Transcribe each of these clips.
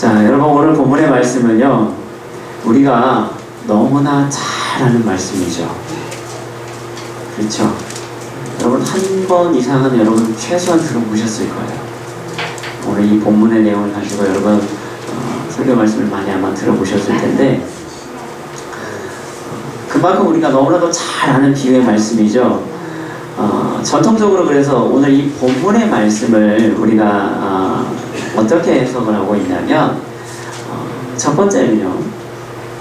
자, 여러분 오늘 본문의 말씀은요, 우리가 너무나 잘 아는 말씀이죠. 그렇죠? 여러분 한 번 이상은 여러분 최소한 들어보셨을 거예요. 오늘 이 본문의 내용을 가지고 여러분 설교 말씀을 많이 아마 들어보셨을 텐데, 그만큼 우리가 너무나도 잘 아는 비유의 말씀이죠. 전통적으로 그래서 오늘 이 본문의 말씀을 우리가 어떻게 해석을 하고 있냐면, 첫 번째는요,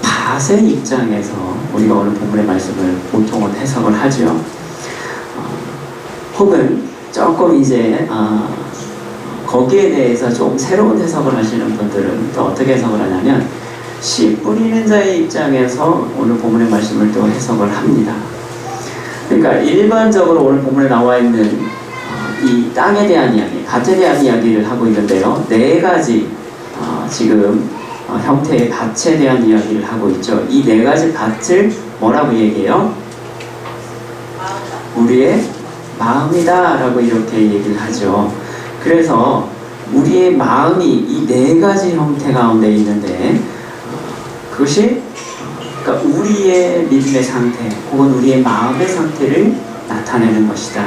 밭의 입장에서 우리가 오늘 본문의 말씀을 보통은 해석을 하죠. 혹은 조금 이제 거기에 대해서 좀 새로운 해석을 하시는 분들은 또 어떻게 해석을 하냐면, 씨 뿌리는 자의 입장에서 오늘 본문의 말씀을 또 해석을 합니다. 그러니까 일반적으로 오늘 본문에 나와 있는 이 땅에 대한 이야기, 밭에 대한 이야기를 하고 있는데요, 네 가지 지금 형태의 밭에 대한 이야기를 하고 있죠. 이 네 가지 밭을 뭐라고 얘기해요? 우리의 마음이다 라고 이렇게 얘기를 하죠. 그래서 우리의 마음이 이 네 가지 형태 가운데 있는데, 그것이 그러니까 우리의 믿음의 상태 혹은 우리의 마음의 상태를 나타내는 것이다.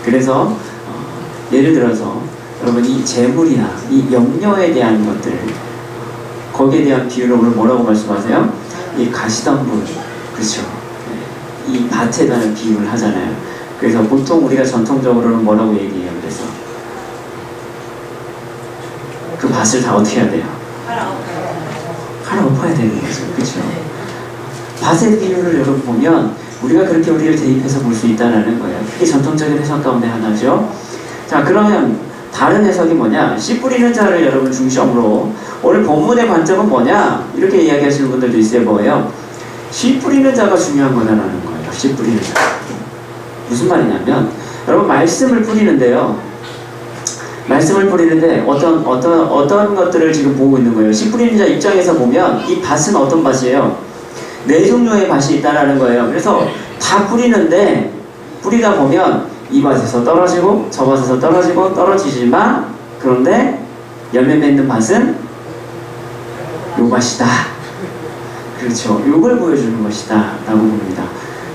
그래서 예를 들어서 여러분 이 재물이나 이 염려에 대한 것들, 거기에 대한 비유를 오늘 뭐라고 말씀하세요? 이 가시덤불, 그렇죠? 이 밭에 대한 비유를 하잖아요. 그래서 보통 우리가 전통적으로는 뭐라고 얘기해요? 그래서 그 밭을 다 어떻게 해야 돼요? 갈아엎어야 되는 거죠. 그렇죠? 밭의 비유를 여러분 보면 우리가 그렇게 우리를 대입해서 볼 수 있다는 거예요. 그게 전통적인 해석 가운데 하나죠. 자, 그러면 다른 해석이 뭐냐? 씨 뿌리는 자를 여러분 중심으로 오늘 본문의 관점은 뭐냐? 이렇게 이야기하시는 분들도 있어요. 뭐예요? 씨 뿌리는 자가 중요한 거다라는 거예요. 씨 뿌리는 자. 무슨 말이냐면, 여러분 말씀을 뿌리는데요, 말씀을 뿌리는데 어떤 것들을 지금 보고 있는 거예요. 씨 뿌리는 자 입장에서 보면 이 밭은 어떤 밭이에요? 네 종류의 밭이 있다라는 거예요. 그래서 다 뿌리는데, 뿌리다 보면 이 밭에서 떨어지고 저 밭에서 떨어지고 떨어지지만, 그런데 열매 맺는 밭은 요 밭이다. 그렇죠. 요걸 보여주는 것이다 라고 봅니다.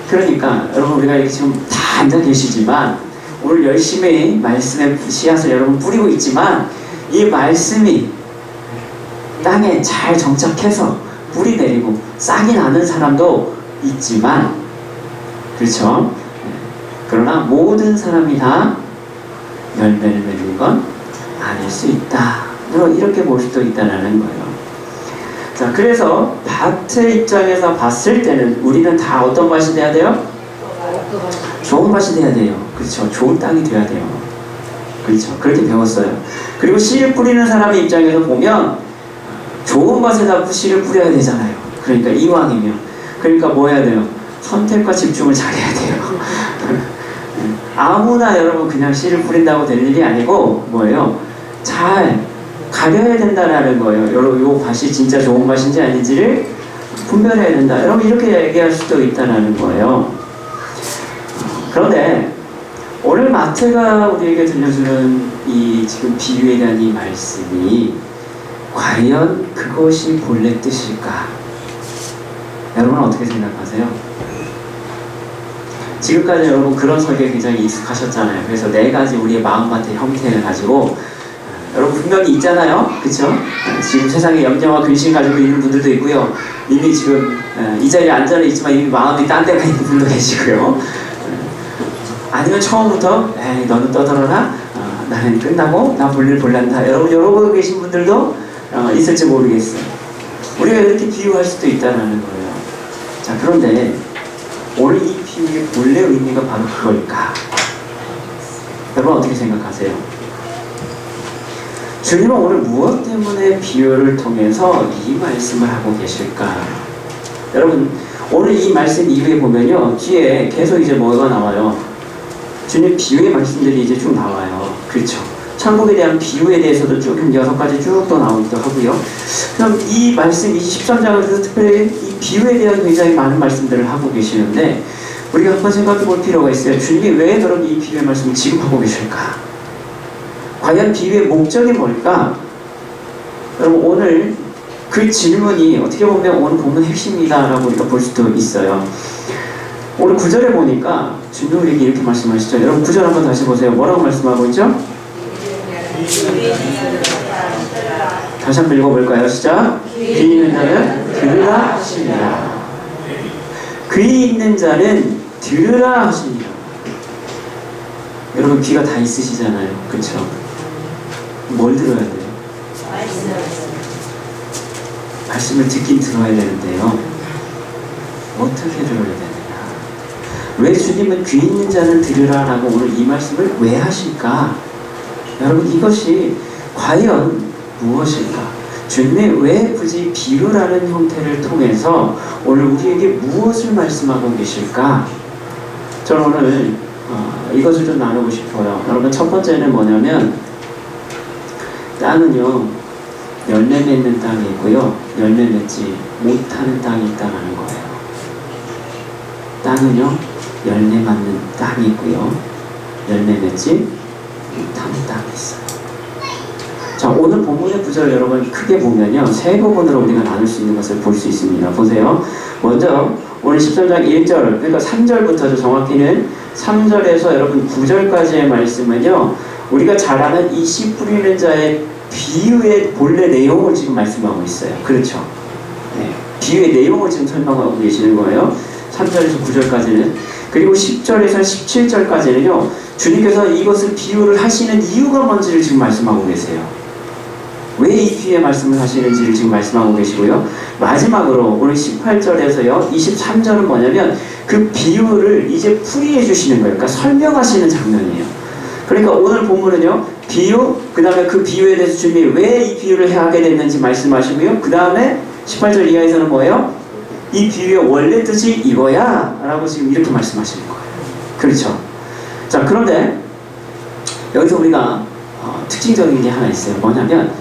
그러니까 여러분 우리가 이렇게 지금 다 앉아 계시지만, 오늘 열심히 말씀의 씨앗을 여러분 뿌리고 있지만, 이 말씀이 땅에 잘 정착해서 뿌리 내리고 싹이 나는 사람도 있지만, 그렇죠? 그러나 모든 사람이 다 열매를 맺는 건 아닐 수 있다. 이렇게 볼 수도 있다는 거예요. 자, 그래서 밭의 입장에서 봤을 때는 우리는 다 어떤 밭이 돼야 돼요? 좋은 밭이 돼야 돼요. 그렇죠? 좋은 땅이 돼야 돼요. 그렇죠? 그렇게 배웠어요. 그리고 씨를 뿌리는 사람의 입장에서 보면 좋은 밭에다 씨를 뿌려야 되잖아요. 그러니까 이왕이면. 그러니까 뭐 해야 돼요? 선택과 집중을 잘해야 돼요. 아무나 여러분 그냥 씨를 뿌린다고 될 일이 아니고 뭐예요? 잘 가려야 된다라는 거예요. 여러분 요 밭이 진짜 좋은 밭인지 아닌지를 분별해야 된다. 여러분 이렇게 얘기할 수도 있다라는 거예요. 그런데 오늘 마태가 우리에게 들려주는 이 지금 비유에 대한 이 말씀이 과연 그것이 본래 뜻일까? 여러분은 어떻게 생각하세요? 지금까지 여러분 그런 설교에 굉장히 익숙하셨잖아요. 그래서 네 가지 우리의 마음밭의 형태를 가지고 여러분 분명히 있잖아요. 그쵸? 지금 세상에 염려와 근심 가지고 있는 분들도 있고요. 이미 지금 이 자리에 앉아 있지만 이미 마음이 딴 데가 있는 분도 계시고요. 아니면 처음부터 에이 너는 떠들어라, 나는 끝나고 나 볼일 볼란다, 여러분 여러분 계신 분들도 있을지 모르겠어요. 우리가 이렇게 비유할 수도 있다는 거예요. 자, 그런데 오늘 이 비유의 본래 의미가 바로 그걸까? 여러분 어떻게 생각하세요? 주님은 오늘 무엇 때문에 비유를 통해서 이 말씀을 하고 계실까? 여러분 오늘 이 말씀 이후에 보면요, 뒤에 계속 이제 뭐가 나와요? 주님 비유의 말씀들이 이제 쭉 나와요. 그렇죠? 천국에 대한 비유에 대해서도 쭉 6가지 쭉 또 나오기도 하고요. 그럼 이 말씀 13장에서 특별히 이 비유에 대한 굉장히 많은 말씀들을 하고 계시는데, 우리가 한번 생각해 볼 필요가 있어요. 주님이 왜 그럼 이 비유의 말씀을 지금 하고 계실까? 과연 비유의 목적이 뭘까? 여러분 오늘 그 질문이 어떻게 보면 오늘 본문 핵심이다라고 우리가 볼 수도 있어요. 오늘 9절에 보니까 주님 우리에게 이렇게 말씀하시죠. 여러분 9절 한번 다시 보세요. 뭐라고 말씀하고 있죠? 다시 한번 읽어볼까요? 시작. 귀 있는 자는 들으라 하시니라. 귀 있는 자는 들으라 하시니라. 여러분 귀가 다 있으시잖아요. 그렇죠? 뭘 들어야 돼요? 말씀을 듣긴 들어야 되는데요. 어떻게 들어야 되느냐? 왜 주님은 귀 있는 자는 들으라 라고 오늘 이 말씀을 왜 하실까? 여러분 이것이 과연 무엇일까? 주님이 왜 굳이 비유라는 형태를 통해서 오늘 우리에게 무엇을 말씀하고 계실까? 저는 오늘 이것을 좀 나누고 싶어요. 여러분 첫 번째는 뭐냐면 땅은요 열매 맺는 땅이 있고요 열매 맺지 못하는 땅이 있다는 거예요. 땅은요 열매 맞는 땅이 있고요 열매 맺지 못하는 땅이 있어요. 자, 오늘 본문의 구절 여러분 크게 보면요 세 부분으로 우리가 나눌 수 있는 것을 볼 수 있습니다. 보세요. 먼저 오늘 13장 1절 그러니까 3절부터죠. 정확히는 3절에서 여러분 9절까지의 말씀은요 우리가 잘 아는 이 씨 뿌리는 자의 비유의 본래 내용을 지금 말씀하고 있어요. 그렇죠? 네. 비유의 내용을 지금 설명하고 계시는 거예요. 3절에서 9절까지는. 그리고 10절에서 17절까지는요 주님께서 이것을 비유를 하시는 이유가 뭔지를 지금 말씀하고 계세요. 왜 이 비유의 말씀을 하시는지를 지금 말씀하고 계시고요. 마지막으로 오늘 18절에서요 23절은 뭐냐면 그 비유를 이제 풀이해 주시는 거예요. 그러니까 설명하시는 장면이에요. 그러니까 오늘 본문은요 비유, 그 다음에 그 비유에 대해서 주님이 왜 이 비유를 하게 됐는지 말씀하시고요. 그 다음에 18절 이하에서는 뭐예요? 이 비유의 원래 뜻이 이거야 라고 지금 이렇게 말씀하시는 거예요. 그렇죠? 자, 그런데 여기서 우리가 특징적인 게 하나 있어요. 뭐냐면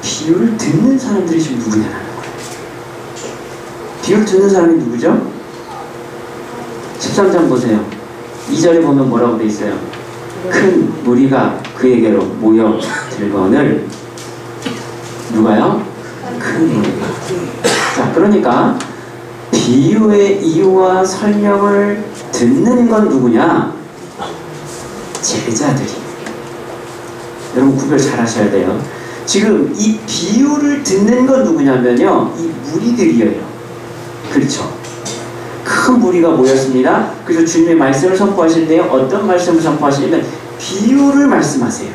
비유를 듣는 사람들이 지금 누구냐라는 거예요. 비유를 듣는 사람이 누구죠? 13장 보세요. 2절에 보면 뭐라고 돼 있어요? 큰 무리가 그에게로 모여 들거늘. 누가요? 큰 무리가. 자, 그러니까 비유의 이유와 설명을 듣는 건 누구냐? 제자들이. 여러분 구별 잘 하셔야 돼요. 지금 이 비유를 듣는 건 누구냐면요 이 무리들이에요. 그렇죠? 큰 무리가 모였습니다. 그래서 주님의 말씀을 선포하실 때 어떤 말씀을 선포하시냐면 비유를 말씀하세요.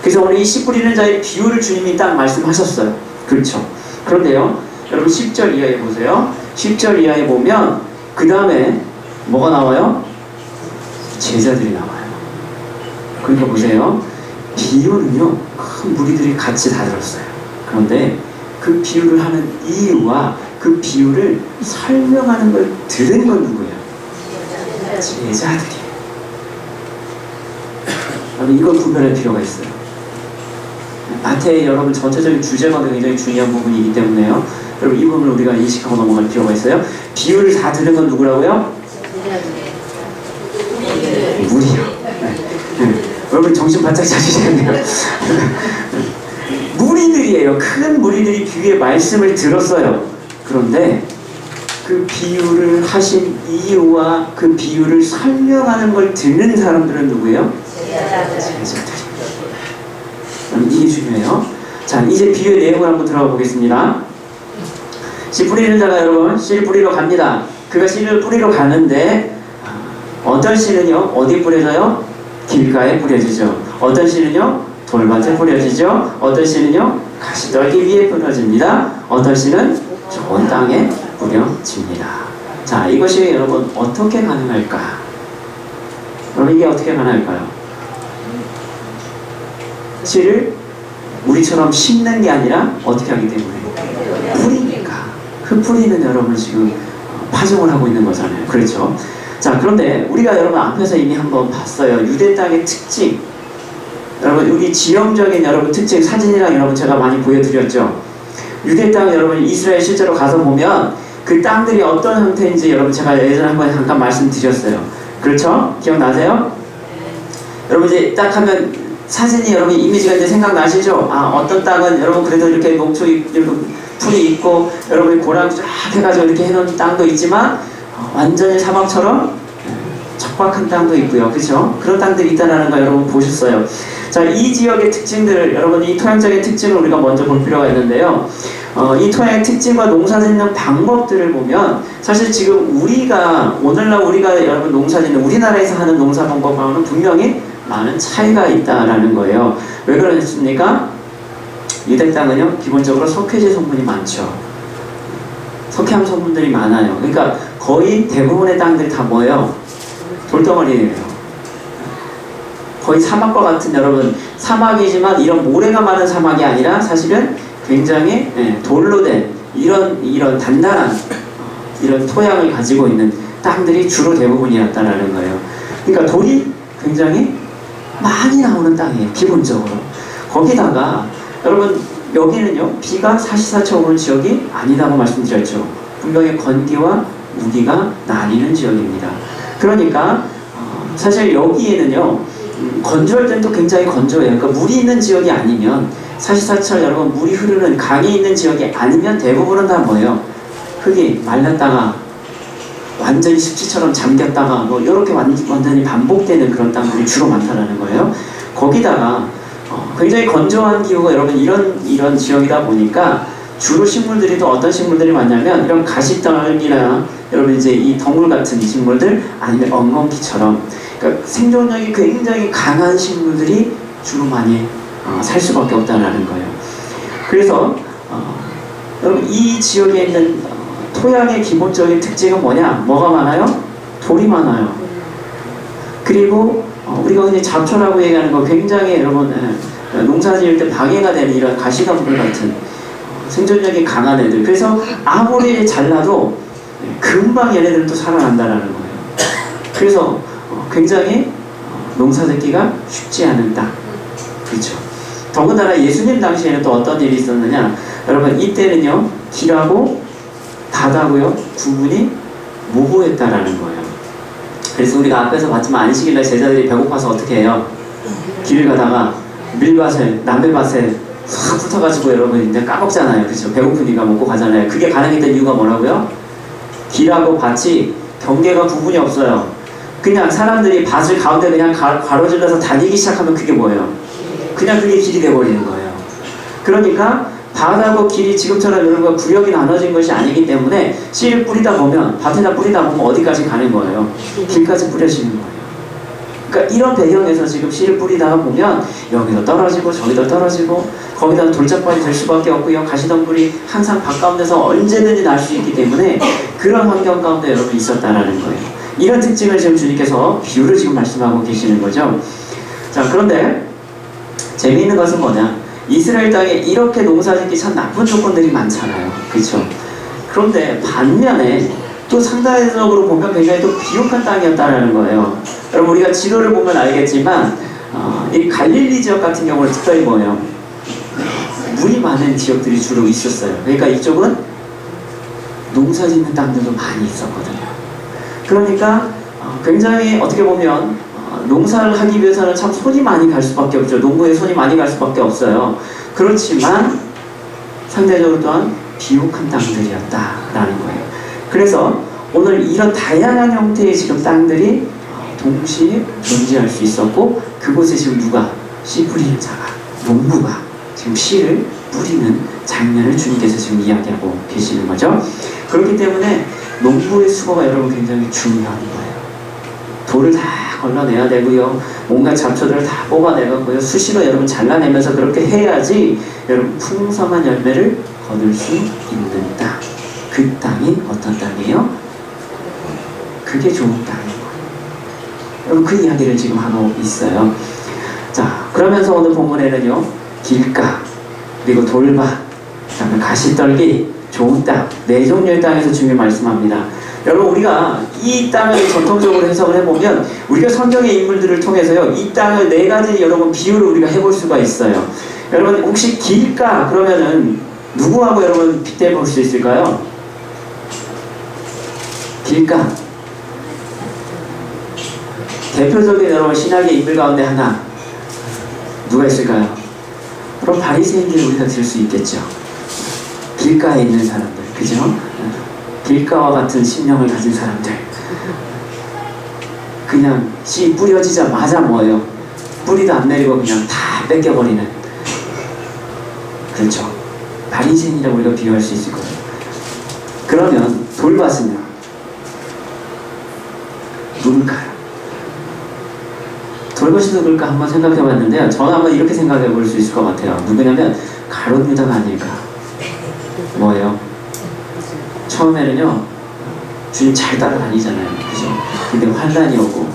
그래서 오늘 이 씨 뿌리는 자의 비유를 주님이 딱 말씀하셨어요. 그렇죠? 그런데요 여러분 10절 이하에 보세요. 10절 이하에 보면 그 다음에 뭐가 나와요? 제자들이 나와요. 그러니까 보세요. 비유는요 큰 무리들이 같이 다 들었어요. 그런데 그 비유를 하는 이유와 그 비유를 설명하는 걸 들은 건 누구예요? 제자들이에요. 이걸 구별할 필요가 있어요. 마태의 여러분 전체적인 주제가 굉장히 중요한 부분이기 때문에요. 여러분 이 부분을 우리가 인식하고 넘어갈 필요가 있어요. 비유를 다 들은 건 누구라고요? 무리요. 여러분 정신 바짝 차리셔야 돼요. 무리들이에요. 큰 무리들이 비유의 말씀을 들었어요. 그런데 그 비유를 하신 이유와 그 비유를 설명하는 걸 듣는 사람들은 누구예요? 제자들. 이게 중요해요. 자, 이제 비유의 내용을 한번 들어가 보겠습니다. 씨 뿌리는 자가 여러분 씨를 뿌리러 갑니다. 그가 씨를 뿌리러 가는데 어떤 씨는요 어디 뿌려져요? 길가에 뿌려지죠. 어떤 씨는요 돌밭에 뿌려지죠. 어떤 씨는요 가시떨기 위에 뿌려집니다. 어떤 씨는 좋은 땅에 뿌려집니다. 자, 이것이 여러분 어떻게 가능할까? 여러분 이게 어떻게 가능할까요? 씨를 우리처럼 심는 게 아니라 어떻게 하기 때문에 뿌리니까. 그 뿌리는 여러분 지금 파종을 하고 있는 거잖아요. 그렇죠? 자, 그런데 우리가 여러분 앞에서 이미 한번 봤어요. 유대 땅의 특징. 여러분 우리 지형적인 여러분 특징 사진이랑 여러분 제가 많이 보여드렸죠. 유대 땅 여러분 이스라엘 실제로 가서 보면 그 땅들이 어떤 형태인지 여러분 제가 예전에 한번 잠깐 말씀드렸어요. 그렇죠? 기억나세요? 여러분 이제 딱 하면 사진이 여러분 이미지가 이제 생각나시죠? 아, 어떤 땅은 여러분 그래도 이렇게 농촌 이렇게 풀이 있고 여러분이 고랑 쫙 해가지고 이렇게 해놓은 땅도 있지만 완전히 사막처럼 척박한 땅도 있고요. 그렇죠? 그런 땅들이 있다는 거 여러분 보셨어요. 자, 이 지역의 특징들을 여러분 이 토양적인 특징을 우리가 먼저 볼 필요가 있는데요. 이 토양의 특징과 농사짓는 방법들을 보면 사실 지금 우리가 오늘날 우리가 여러분 농사짓는 우리나라에서 하는 농사 방법과는 분명히 많은 차이가 있다라는 거예요. 왜 그러겠습니까? 유대 땅은요 기본적으로 석회질 성분이 많죠. 석회암 성분들이 많아요. 그러니까 거의 대부분의 땅들이 다 뭐예요? 돌덩어리예요. 거의 사막과 같은 여러분 사막이지만 이런 모래가 많은 사막이 아니라 사실은 굉장히 돌로 된 이런 단단한 이런 토양을 가지고 있는 땅들이 주로 대부분이었다라는 거예요. 그러니까 돌이 굉장히 많이 나오는 땅이에요. 기본적으로. 거기다가 여러분 여기는요 비가 사시사철 오는 지역이 아니라고 말씀드렸죠. 분명히 건기와 우기가 나뉘는 지역입니다. 그러니까 사실 여기에는요 건조할 때는 또 굉장히 건조해요. 그러니까 물이 있는 지역이 아니면 사시사철 여러분 물이 흐르는 강이 있는 지역이 아니면 대부분은 다 뭐예요? 흙이 말랐다가 완전히 습지처럼 잠겼다가 뭐 이렇게 완전히 반복되는 그런 땅들이 주로 많다는 거예요. 거기다가 굉장히 건조한 기후가 여러분 이런 지역이다 보니까 주로 식물들이 또 어떤 식물들이 많냐면 이런 가시떨기나 여러분 이제 이 덩굴 같은 식물들 아니면 엉겅퀴처럼 그러니까 생존력이 굉장히 강한 식물들이 주로 많이 살 수밖에 없다는 거예요. 그래서 여러분 이 지역에 있는 토양의 기본적인 특징은 뭐냐? 뭐가 많아요? 돌이 많아요. 그리고 우리가 흔히 잡초라고 얘기하는 거 굉장히 여러분 농사 지을 때 방해가 되는 이런 가시덤불 같은 생존력이 강한 애들. 그래서 아무리 잘라도 금방 얘네들도 살아난다는 거예요. 그래서 굉장히 농사 짓기가 쉽지 않은 땅. 그렇죠. 더군다나 예수님 당시에는 또 어떤 일이 있었느냐? 여러분 이때는요 길하고 바다고요 구분이 모호했다라는 거예요. 그래서 우리가 앞에서 봤지만 안식일날 제자들이 배고파서 어떻게 해요? 길 가다가 밀밭에 남배밭에 확 붙어가지고 여러분 이제 까먹잖아요. 그렇죠? 배고프니까 먹고 가잖아요. 그게 가능했던 이유가 뭐라고요? 길하고 밭이 경계가 구분이 없어요. 그냥 사람들이 밭을 가운데 그냥 가로질러서 다니기 시작하면 그게 뭐예요? 그냥 그게 길이 돼버리는 거예요. 그러니까 밭하고 길이 지금처럼 여러분과 구역이 나눠진 것이 아니기 때문에 씨를 뿌리다 보면 밭에다 뿌리다 보면 어디까지 가는 거예요? 길까지 뿌려지는 거예요. 그러니까 이런 배경에서 지금 씨를 뿌리다가 보면 여기도 떨어지고 저기도 떨어지고 거기다 돌짝발이 될 수밖에 없고요. 가시덤불이 항상 밭 가운데서 언제든지 날 수 있기 때문에 그런 환경 가운데 여러분이 있었다라는 거예요. 이런 특징을 지금 주님께서 비유를 지금 말씀하고 계시는 거죠. 자, 그런데 재미있는 것은 뭐냐? 이스라엘 땅에 이렇게 농사짓기 참 나쁜 조건들이 많잖아요. 그렇죠? 그런데 반면에 또 상대적으로 보면 굉장히 또 비옥한 땅이었다는 거예요. 여러분 우리가 지도를 보면 알겠지만 이 갈릴리 지역 같은 경우는 특별히 뭐예요? 물이 많은 지역들이 주로 있었어요. 그러니까 이쪽은 농사짓는 땅들도 많이 있었거든요. 그러니까 굉장히 어떻게 보면 농사를 하기 위해서는 참 손이 많이 갈 수밖에 없죠. 농부의 손이 많이 갈 수밖에 없어요. 그렇지만 상대적으로 또한 비옥한 땅들이었다라는 거예요. 그래서 오늘 이런 다양한 형태의 지금 땅들이 동시에 존재할 수 있었고 그곳에 지금 누가 씨 뿌리는 자가 농부가 지금 씨를 뿌리는 장면을 주님께서 지금 이야기하고 계시는 거죠. 그렇기 때문에 농부의 수고가 여러분 굉장히 중요한 거예요. 돌을 다 걸러내야 되고요. 온갖 잡초들을 다 뽑아내고요. 수시로 여러분 잘라내면서 그렇게 해야지 여러분 풍성한 열매를 거둘 수 있는 땅. 그 땅이 어떤 땅이에요? 그게 좋은 땅인 거예요. 여러분 그 이야기를 지금 하고 있어요. 자, 그러면서 오늘 본문에는요. 길가, 그리고 돌밭, 그다음에 가시떨기, 좋은 땅, 네 종류의 땅에서 주님 말씀합니다. 여러분 우리가 이 땅을 전통적으로 해석을 해보면 우리가 성경의 인물들을 통해서요 이 땅을 네 가지 여러분 비유를 우리가 해볼 수가 있어요. 여러분 혹시 길가 그러면은 누구하고 여러분 빗대 볼 수 있을까요? 길가 대표적인 여러분 신학의 인물 가운데 하나 누가 있을까요? 그럼 바리새인들을 우리가 들 수 있겠죠. 길가에 있는 사람들, 그죠? 길가와 같은 심령을 가진 사람들. 그냥 씨 뿌려지자마자 뭐예요? 뿌리도 안 내리고 그냥 다 뺏겨버리는. 그렇죠. 바리새인이라고 우리가 비유할 수 있을 거예요. 그러면 돌밭은요? 누굴까요? 돌밭이 누굴까 한번 생각해 봤는데요. 저는 한번 이렇게 생각해 볼 수 있을 것 같아요. 누구냐면 가룟 유다가 아닐까. 뭐예요? 처음에는요, 주님 잘 따라다니잖아요. 그죠? 근데 환란이 오고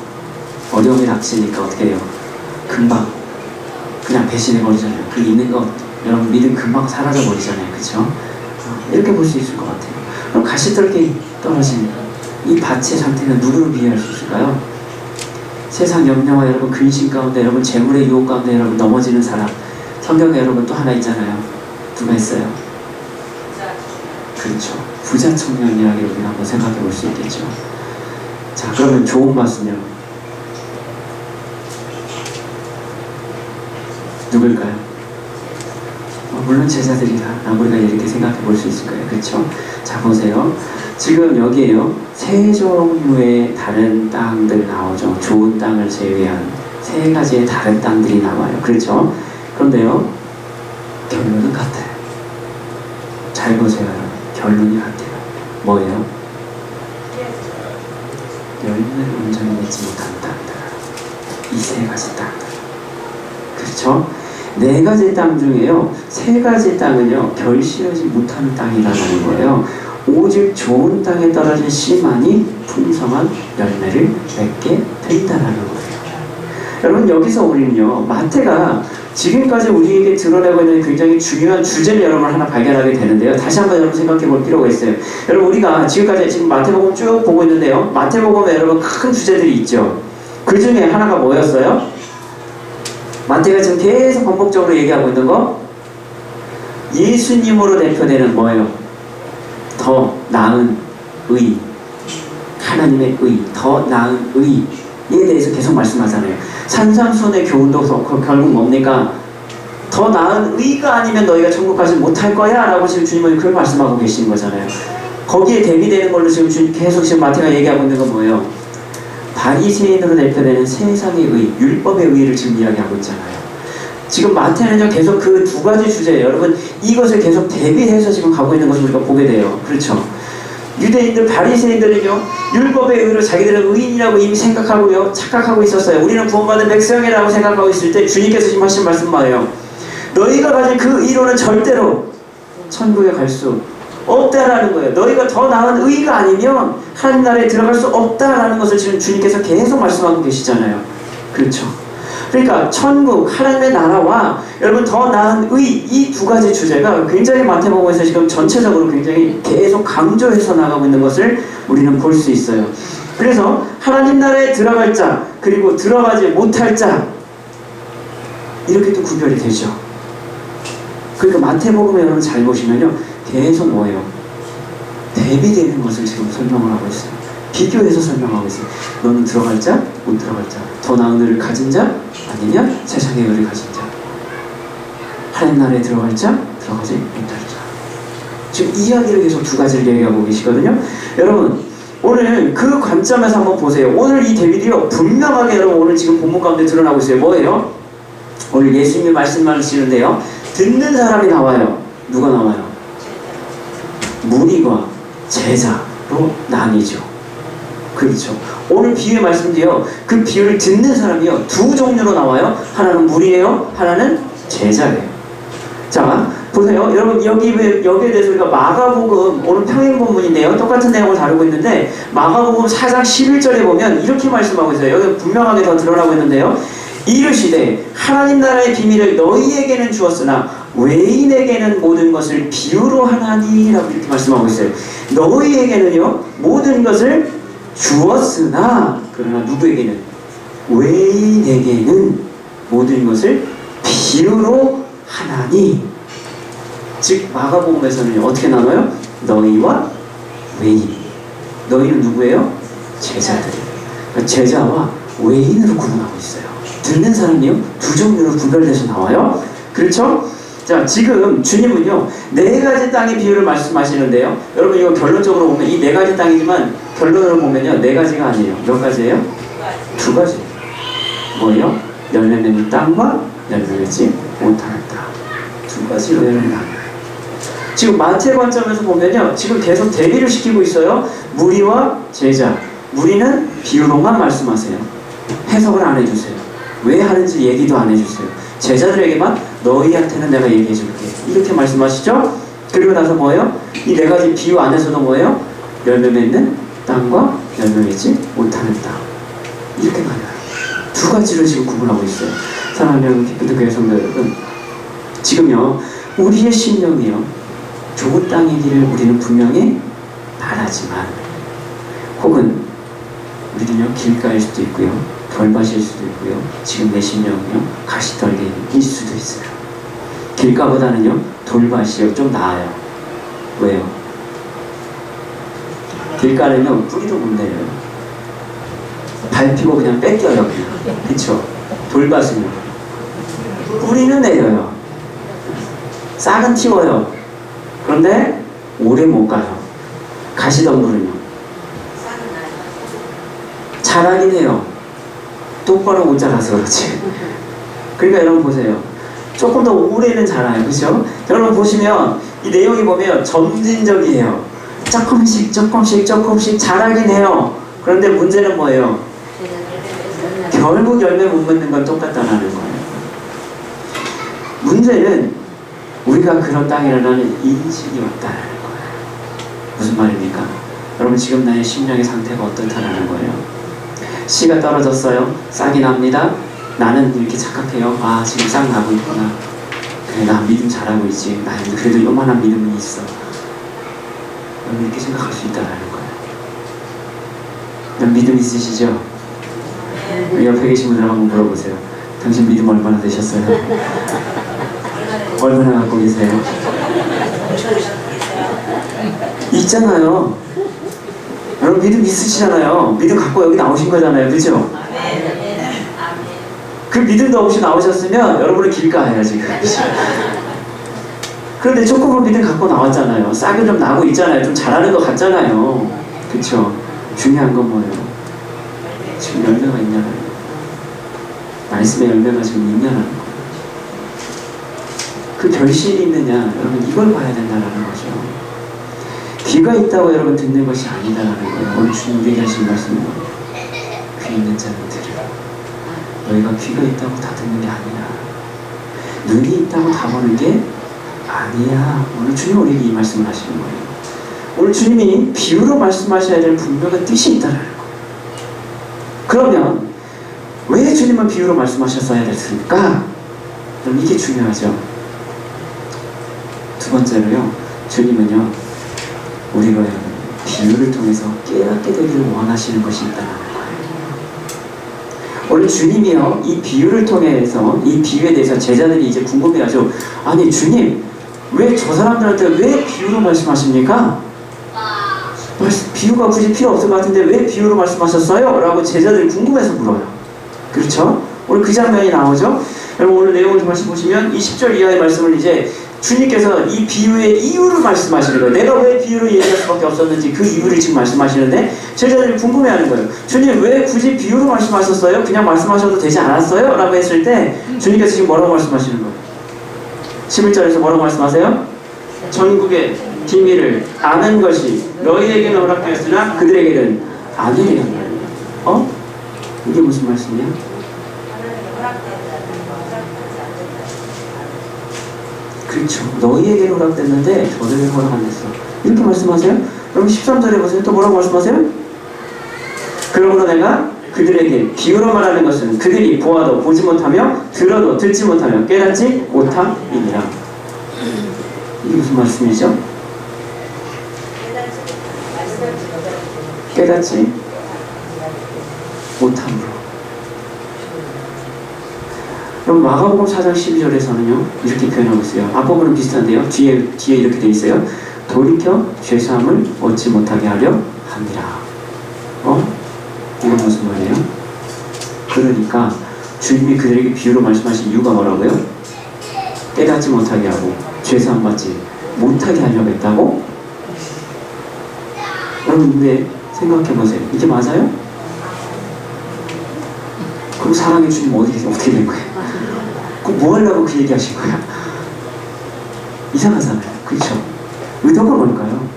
어려움이 닥치니까 어떻게 해요? 금방 그냥 배신해버리잖아요. 그 있는 것, 여러분 믿음 금방 사라져버리잖아요. 그죠? 이렇게 볼 수 있을 것 같아요. 그럼 가시떨기 떨어진 이 밭의 상태는 누구를 비유할 수 있을까요? 세상 염려와 여러분 근심 가운데, 여러분 재물의 유혹 가운데 여러분 넘어지는 사람. 성경에 여러분 또 하나 있잖아요. 누가 있어요? 그렇죠. 부자 청년 이야기를 우리가 한번 생각해 볼 수 있겠죠. 자, 그러면 좋은 밭은요? 누굴까요? 물론 제자들이다 라고 우리가 이렇게 생각해 볼 수 있을 거예요. 그렇죠? 자, 보세요. 지금 여기에요, 세 종류의 다른 땅들 나오죠. 좋은 땅을 제외한 세 가지의 다른 땅들이 나와요. 그렇죠? 그런데요, 결론은 같아요. 잘 보세요. 결론이 같아요. 뭐예요? 열매를 온전히 맺지 못하는 땅들. 이 세 가지 땅들. 그렇죠? 네 가지 땅 중에요, 세 가지 땅은요, 결실하지 못하는 땅이라는 거예요. 오직 좋은 땅에 떨어진 씨만이 풍성한 열매를 맺게 된다는 거예요. 여러분, 여기서 우리는요, 마태가 지금까지 우리에게 드러내고 있는 굉장히 중요한 주제를 여러분 하나 발견하게 되는데요. 다시 한번 여러분 생각해 볼 필요가 있어요. 여러분, 우리가 지금까지 지금 마태복음 쭉 보고 있는데요, 마태복음에 여러분 큰 주제들이 있죠. 그 중에 하나가 뭐였어요? 마태가 지금 계속 반복적으로 얘기하고 있는 거, 예수님으로 대표되는 뭐예요? 더 나은 의, 하나님의 의, 더 나은 의에 대해서 계속 말씀하잖아요. 산상수훈의 교훈도 결국 뭡니까? 더 나은 의가 아니면 너희가 천국 가지 못할 거야 라고 지금 주님은 그걸 말씀하고 계시는 거잖아요. 거기에 대비되는 걸로 지금 주님 계속 지금 마태가 얘기하고 있는 건 뭐예요? 바리새인으로 대표되는 세상의 의, 율법의 의를 지금 이야기하고 있잖아요. 지금 마태는요, 계속 그 두 가지 주제예요. 여러분, 이것을 계속 대비해서 지금 가고 있는 것을 우리가 보게 돼요. 그렇죠? 유대인들, 바리새인들은요, 율법의 의로 자기들은 의인이라고 이미 생각하고요, 착각하고 있었어요. 우리는 구원받은 백성이라고 생각하고 있을 때 주님께서 지금 하신 말씀 뭐예요? 너희가 가진 그 의로는 절대로 천국에 갈 수 없다라는 거예요. 너희가 더 나은 의가 아니면 하나님 나라에 들어갈 수 없다라는 것을 지금 주님께서 계속 말씀하고 계시잖아요. 그렇죠? 그러니까 천국, 하나님의 나라와 여러분 더 나은 의, 이 두 가지 주제가 굉장히 마태복음에서 지금 전체적으로 굉장히 계속 강조해서 나가고 있는 것을 우리는 볼 수 있어요. 그래서 하나님 나라에 들어갈 자, 그리고 들어가지 못할 자, 이렇게 또 구별이 되죠. 그러니까 마태복음에 여러분 잘 보시면요, 계속 뭐예요? 대비되는 것을 지금 설명을 하고 있어요. 비교해서 설명하고 있어요. 너는 들어갈 자, 못 들어갈 자, 더 나은 의를 가진 자, 아니면 세상의 의를 가진 자, 하나님 나라에 들어갈 자, 들어가지 못할 자. 지금 이야기를 계속 두 가지를 얘기하고 계시거든요. 여러분, 오늘 그 관점에서 한번 보세요. 오늘 이 대비도요, 분명하게 여러분 오늘 지금 본문 가운데 드러나고 있어요. 뭐예요? 오늘 예수님이 말씀하시는데요, 듣는 사람이 나와요. 누가 나와요? 무리와 제자로 나뉘죠. 그렇죠. 오늘 비유의 말씀도요, 그 비유를 듣는 사람이요, 두 종류로 나와요. 하나는 무리예요, 하나는 제자예요. 자, 보세요. 여러분, 여기에 대해서 우리가 마가복음, 오늘 평행 본문인데요, 똑같은 내용을 다루고 있는데 마가복음 4장 11절에 보면 이렇게 말씀하고 있어요. 여기 분명하게 더 드러나고 있는데요, 이르시되 하나님 나라의 비밀을 너희에게는 주었으나 외인에게는 모든 것을 비유로 하나니 라고 이렇게 말씀하고 있어요. 너희에게는요, 모든 것을 주었으나, 그러나 누구에게는? 외인에게는 모든 것을 비유로 하나니. 즉 마가복음에서는 어떻게 나눠요? 너희와 외인. 너희는 누구예요? 제자들. 그러니까 제자와 외인으로 구분하고 있어요. 듣는 사람이요 두 종류로 구별돼서 나와요. 그렇죠? 자, 지금 주님은요 4가지 땅의 비유를 말씀하시는데요. 여러분 이거 결론적으로 보면 이 4가지 땅이지만 결론으로 보면요 4가지가 아니에요. 몇 가지예요? 2가지. 뭐예요? 열매 맺는 땅과 열매 맺지 못하는 땅. 2가지로 열매 나눠요. 지금 마태 관점에서 보면요 지금 계속 대비를 시키고 있어요. 무리와 제자. 무리는 비유로만 말씀하세요. 해석을 안 해주세요. 왜 하는지 얘기도 안 해주세요. 제자들에게만 너희한테는 내가 얘기해줄게 이렇게 말씀하시죠. 그리고 나서 뭐예요? 이 4가지 비유 안에서도 뭐예요? 열매 맺는 땅과 열매 맺지 못하는 땅. 이렇게 나눠요. 2가지로 지금 구분하고 있어요. 사랑하는 기쁜 교회 성도 여러분, 지금요 우리의 심령이요 좁은 땅이기를 우리는 분명히 바라지만, 혹은 우리는요 길가일 수도 있고요 돌밭일 수도 있고요 지금 내 심령이요 가시떨기일 수도 있어요. 길가보다는요 돌밭이요 좀 나아요. 왜요? 길가는요 뿌리도 못 내려요. 밟히고 그냥 뺏겨요 그냥. 그쵸? 돌밭은요 뿌리는 내려요. 싹은 틔워요. 그런데 오래 못 가요. 가시덤불은요 자라긴 해요. 똑바로 못 자라서 그렇지. 그러니까 여러분 보세요. 조금 더 오래는 자라요. 그렇죠? 여러분 보시면 이 내용이 보면 점진적이에요. 조금씩 자라긴 해요. 그런데 문제는 뭐예요? 결국 열매 못 맺는 건 똑같다라는 거예요. 문제는 우리가 그런 땅이라는 인식이 왔다라는 거예요. 무슨 말입니까? 여러분 지금 나의 심령의 상태가 어떻다라는 거예요. 씨가 떨어졌어요. 싹이 납니다. 나는 이렇게 착각해요. 아 지금 싹 나고 있구나. 그래 나 믿음 잘하고 있지. 나는 그래도 요만한 믿음은 있어. 여러분 이렇게 생각할 수 있다라는 거예요. 여러분 믿음 있으시죠? 옆에 계신 분들 한번 물어보세요. 당신 믿음 얼마나 되셨어요? 얼마나 갖고 계세요? 있잖아요. 여러분 믿음 있으시잖아요. 믿음 갖고 여기 나오신 거잖아요. 그죠? 그 믿음도 없이 나오셨으면 여러분은 길가예요 지금. 그런데 조금은 믿음 갖고 나왔잖아요. 싹이 좀 나고 있잖아요. 좀 잘하는 것 같잖아요. 그쵸? 중요한 건 뭐예요? 지금 열매가 있냐는 거예요. 말씀의 열매가 지금 있냐는 거예요. 그 결실이 있느냐, 여러분 이걸 봐야 된다는 거죠. 귀가 있다고 여러분 듣는 것이 아니다라는 거예요. 오늘 주님 우리에게 하신 말씀은 귀 있는 자는 들으라. 너희가 귀가 있다고 다 듣는 게 아니야. 눈이 있다고 다 보는 게 아니야. 오늘 주님 우리에게 이 말씀을 하시는 거예요. 오늘 주님이 비유로 말씀하셔야 될 분명한 뜻이 있다는 거예요. 그러면 왜 주님은 비유로 말씀하셨어야 됐을까? 그럼 이게 중요하죠. 두 번째로요, 주님은요 우리가 비유를 통해서 깨닫게 되기를 원하시는 것이 있다는 거예요. 오늘 주님이요 이 비유를 통해서, 이 비유에 대해서 제자들이 이제 궁금해하죠. 아니 주님, 왜 저 사람들한테 왜 비유로 말씀하십니까? 비유가 굳이 필요 없을 것 같은데 왜 비유로 말씀하셨어요? 라고 제자들이 궁금해서 물어요. 그렇죠? 오늘 그 장면이 나오죠? 여러분 오늘 내용을 다시 보시면 이 10절 이하의 말씀을 이제 주님께서 이 비유의 이유를 말씀하시는 거예요. 내가 왜 비유를 얘기할 수밖에 없었는지 그 이유를 지금 말씀하시는데 제자들이 궁금해하는 거예요. 주님 왜 굳이 비유로 말씀하셨어요? 그냥 말씀하셔도 되지 않았어요? 라고 했을 때 주님께서 지금 뭐라고 말씀하시는 거예요? 11절에서 뭐라고 말씀하세요? 전국의 비밀을 아는 것이 너희에게는 허락되었으나 그들에게는 아니래요. 이게 무슨 말씀이야? 그렇죠. 너희에게 허락됐는데 저들에게 허락 안 됐어. 이렇게 말씀하세요. 그럼 13절에 보세요. 또 뭐라고 말씀하세요? 그러므로 내가 그들에게 비유로 말하는 것은 그들이 보아도 보지 못하며 들어도 듣지 못하며 깨닫지 못함이니라. 이게 무슨 말씀이죠? 깨닫지 못함으로. 그럼 마가복음 4장 12절에서는요 이렇게 표현하고 있어요. 앞부분은 비슷한데요. 뒤에 이렇게 돼 있어요. 돌이켜 죄사함을 얻지 못하게 하려 함이라. 이건 무슨 말이에요? 그러니까 주님이 그들에게 비유로 말씀하신 이유가 뭐라고요? 깨닫지 못하게 하고 죄사함 받지 못하게 하려고 했다고? 여러분 근데 생각해보세요. 이게 맞아요? 그럼 사랑의 주님 어떻게 된 거예요? 그럼 뭐 하려고 그 얘기 하신 거야? 이상하잖아요. 그렇죠? 의도가 뭘까요?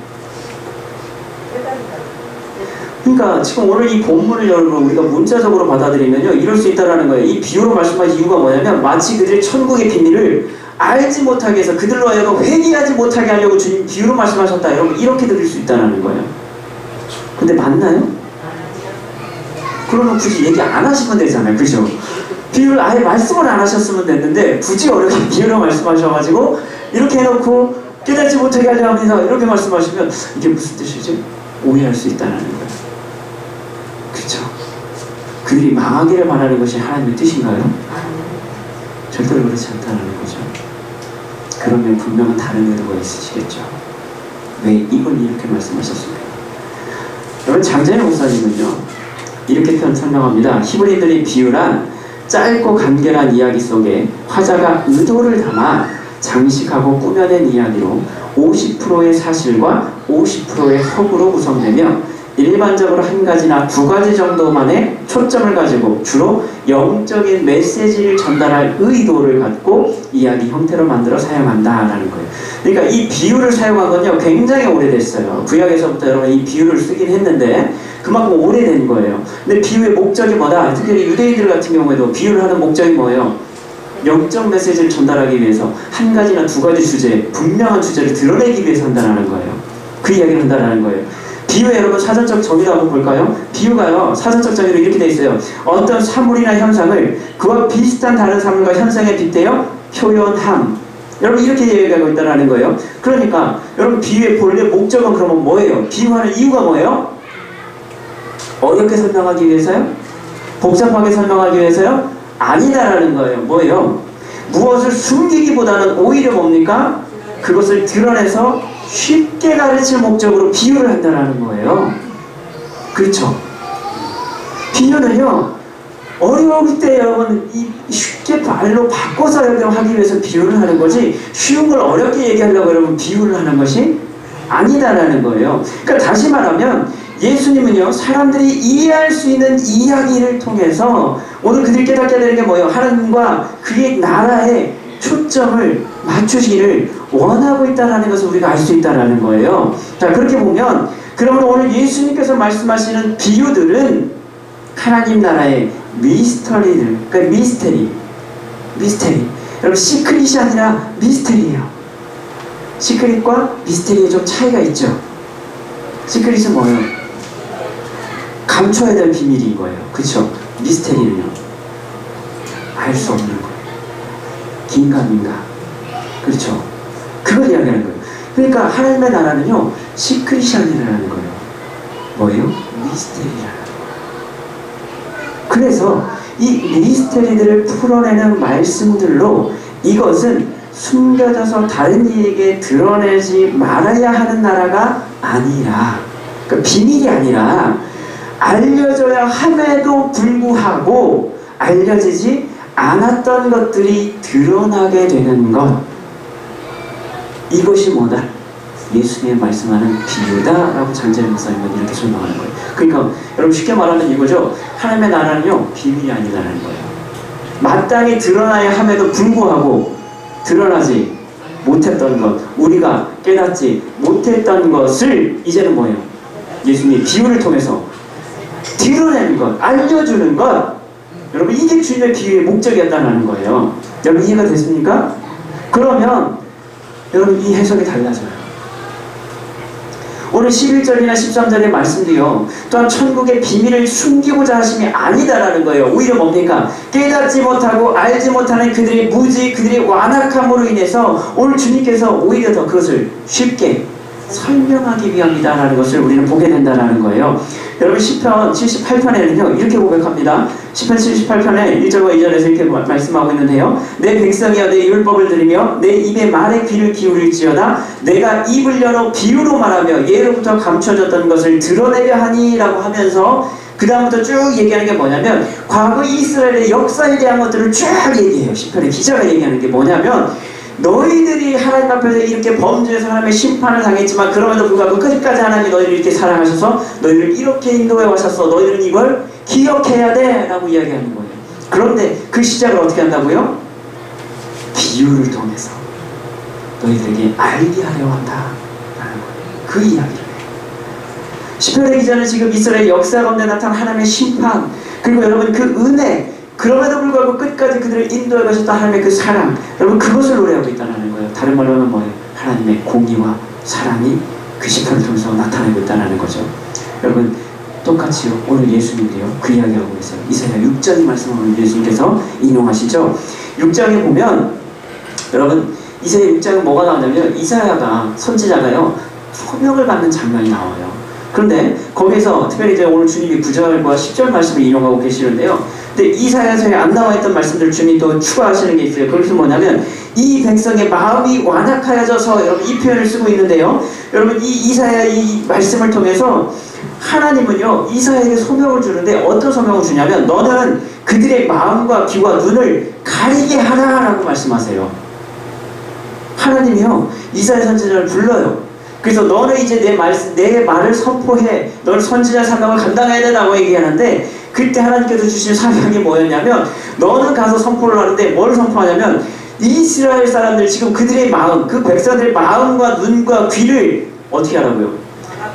그러니까 지금 오늘 이 본문을 여러분 우리가 문자적으로 받아들이면요 이럴 수 있다라는 거예요. 이 비유로 말씀하신 이유가 뭐냐면 마치 그들의 천국의 비밀을 알지 못하게 해서 그들로 하여금 회개하지 못하게 하려고 주님 비유로 말씀하셨다. 여러분 이렇게 들릴 수 있다는 거예요. 근데 맞나요? 그러면 굳이 얘기 안 하시면 되잖아요. 그죠? 비유를 아예 말씀을 안 하셨으면 됐는데 굳이 어렵게 비유로 말씀하셔가지고 이렇게 해놓고 깨닫지 못하게 하려 합니다. 이렇게 말씀하시면 이게 무슨 뜻이죠? 오해할 수 있다는 거예요. 그렇죠? 그들이 망하기를 바라는 것이 하나님의 뜻인가요? 절대로 그렇지 않다는 거죠. 그러면 분명한 다른 의도가 있으시겠죠. 왜 이걸 이렇게 말씀하셨습니까? 여러분 장재현 목사님은요 이렇게 설명합니다. 히브리인들의 비유란 짧고 간결한 이야기 속에 화자가 의도를 담아 장식하고 꾸며낸 이야기로 50%의 사실과 50%의 허구로 구성되며 일반적으로 한 가지나 두 가지 정도만의 초점을 가지고 주로 영적인 메시지를 전달할 의도를 갖고 이야기 형태로 만들어 사용한다라는 거예요. 그러니까 이 비유를 사용한 건요 굉장히 오래됐어요. 구약에서부터 여러분 이 비유를 쓰긴 했는데 그만큼 오래된 거예요. 근데 비유의 목적이 뭐다? 특히 유대인들 같은 경우에도 비유를 하는 목적이 뭐예요? 영적 메시지를 전달하기 위해서 한 가지나 두 가지 주제, 분명한 주제를 드러내기 위해서 한다는 거예요. 그 이야기를 한다는 거예요. 비유의 여러분 사전적 정의도 한번 볼까요? 비유가요 사전적 정의로 이렇게 돼 있어요. 어떤 사물이나 현상을 그와 비슷한 다른 사물과 현상에 빗대어 표현함. 여러분 이렇게 얘기하고 있다는 거예요. 그러니까 여러분 비유의 본래 목적은 그러면 뭐예요? 비유하는 이유가 뭐예요? 어렵게 설명하기 위해서요? 복잡하게 설명하기 위해서요? 아니다라는 거예요. 뭐예요? 무엇을 숨기기보다는 오히려 뭡니까? 그것을 드러내서 쉽게 가르칠 목적으로 비유를 한다는 거예요. 그렇죠? 비유는요 어려울 때 여러분 쉽게 말로 바꿔서 하기 위해서 비유를 하는 거지 쉬운 걸 어렵게 얘기하려고 여러분 비유를 하는 것이 아니다라는 거예요. 그러니까 다시 말하면 예수님은요 사람들이 이해할 수 있는 이야기를 통해서 오늘 그들이 깨닫게 되는 게 뭐예요? 하나님과 그의 나라에 초점을 맞추시기를 원하고 있다는 것을 우리가 알 수 있다는 거예요. 자 그렇게 보면 그러면 오늘 예수님께서 말씀하시는 비유들은 하나님 나라의 미스터리들, 그러니까 미스테리. 여러분 시크릿이 아니라 미스테리예요. 시크릿과 미스테리에 좀 차이가 있죠. 시크릿은 뭐예요? 감춰야 될 비밀인 거예요. 그렇죠? 미스테리는요 알 수 없는 거예요. 긴가민가. 그렇죠? 그걸 이야기하는 거예요. 그러니까 하나님의 나라는요 시크릿이 아니라는 거예요. 뭐예요? 미스테리라는 거예요. 그래서 이 미스테리들을 풀어내는 말씀들로 이것은 숨겨져서 다른 이에게 드러내지 말아야 하는 나라가 아니라, 그러니까 비밀이 아니라 알려져야 함에도 불구하고 알려지지 않았던 것들이 드러나게 되는 것, 이것이 뭐다? 예수님이 말씀하는 비유다라고 장재현 목사님은 이렇게 설명하는 거예요. 그러니까 여러분 쉽게 말하면 이거죠. 하나님의 나라는요 비밀이 아니라는 거예요. 마땅히 드러나야 함에도 불구하고 드러나지 못했던 것, 우리가 깨닫지 못했던 것을 이제는 뭐예요? 예수님이 비유를 통해서 드러내는 것, 알려주는 것. 여러분 이게 주님의 비유의 목적이었다는 거예요. 여러분 이해가 됐습니까? 그러면 여러분 이 해석이 달라져요. 오늘 11절이나 13절의 말씀도요 또한 천국의 비밀을 숨기고자 하심이 아니다라는 거예요. 오히려 뭡니까? 깨닫지 못하고 알지 못하는 그들의 무지, 그들의 완악함으로 인해서 오늘 주님께서 오히려 더 그것을 쉽게 설명하기 위함이다라는 것을 우리는 보게 된다는 거예요. 여러분 시편 78편에는요 이렇게 고백합니다. 시편 78편에 1절과 2절에서 이렇게 말씀하고 있는데요. 내 백성이여 내 율법을 들으며 내 입의 말에 귀를 기울일지어다. 내가 입을 열어 비유로 말하며 예로부터 감춰졌던 것을 드러내려 하니라고 하면서 그 다음부터 쭉 얘기하는 게 뭐냐면 과거 이스라엘의 역사에 대한 것들을 쭉 얘기해요. 시편의 기자가 얘기하는 게 뭐냐면 너희들이 하나님 앞에서 이렇게 범죄해서 하나님의 심판을 당했지만 그럼에도 불구하고 끝까지 하나님이 너희를 이렇게 사랑하셔서 너희를 이렇게 인도해 오셨어. 너희들은 이걸 기억해야 돼 라고 이야기하는 거예요. 그런데 그 시작을 어떻게 한다고요? 비유를 통해서 너희들에게 알게 하려 한다 라는 거예요. 그 이야기를 해요. 시편의 기자는 지금 이스라엘 역사 가운데 나타난 하나님의 심판 그리고 여러분 그 은혜 그럼에도 불구하고 끝까지 그들을 인도해 가셨던 하나님의 그 사랑 여러분 그것을 노래하고 있다는 거예요. 다른 말로 하면 뭐예요? 하나님의 공의와 사랑이 그 시편을 통해서 나타내고 있다는 거죠. 여러분 똑같이요 오늘 예수님도요 그 이야기하고 있어요. 이사야 6장의 말씀을 예수님께서 인용하시죠. 6장에 보면 여러분 이사야 6장은 뭐가 나오냐면 이사야가 선지자가요 소명을 받는 장면이 나와요. 그런데 거기서 특별히 이제 오늘 주님이 9절과 10절 말씀을 인용하고 계시는데요. 근데 이사야서에 안 나와 있던 말씀들 주님이 또 추가하시는 게 있어요. 거기서 뭐냐면 이 백성의 마음이 완악하여져서 여러분 이 표현을 쓰고 있는데요. 여러분 이 이사야 이 말씀을 통해서 하나님은요 이사야에게 소명을 주는데 어떤 소명을 주냐면 너는 그들의 마음과 귀와 눈을 가리게 하라라고 말씀하세요. 하나님이요 이사야 선지자를 불러요. 그래서 너는 이제 내 말을 선포해. 너는 선지자 사명을 감당해야 된다고 얘기하는데 그때 하나님께서 주신 사명이 뭐였냐면 너는 가서 선포를 하는데 뭘 선포하냐면 이스라엘 사람들 지금 그들의 마음 그 백성들의 마음과 눈과 귀를 어떻게 하라고요?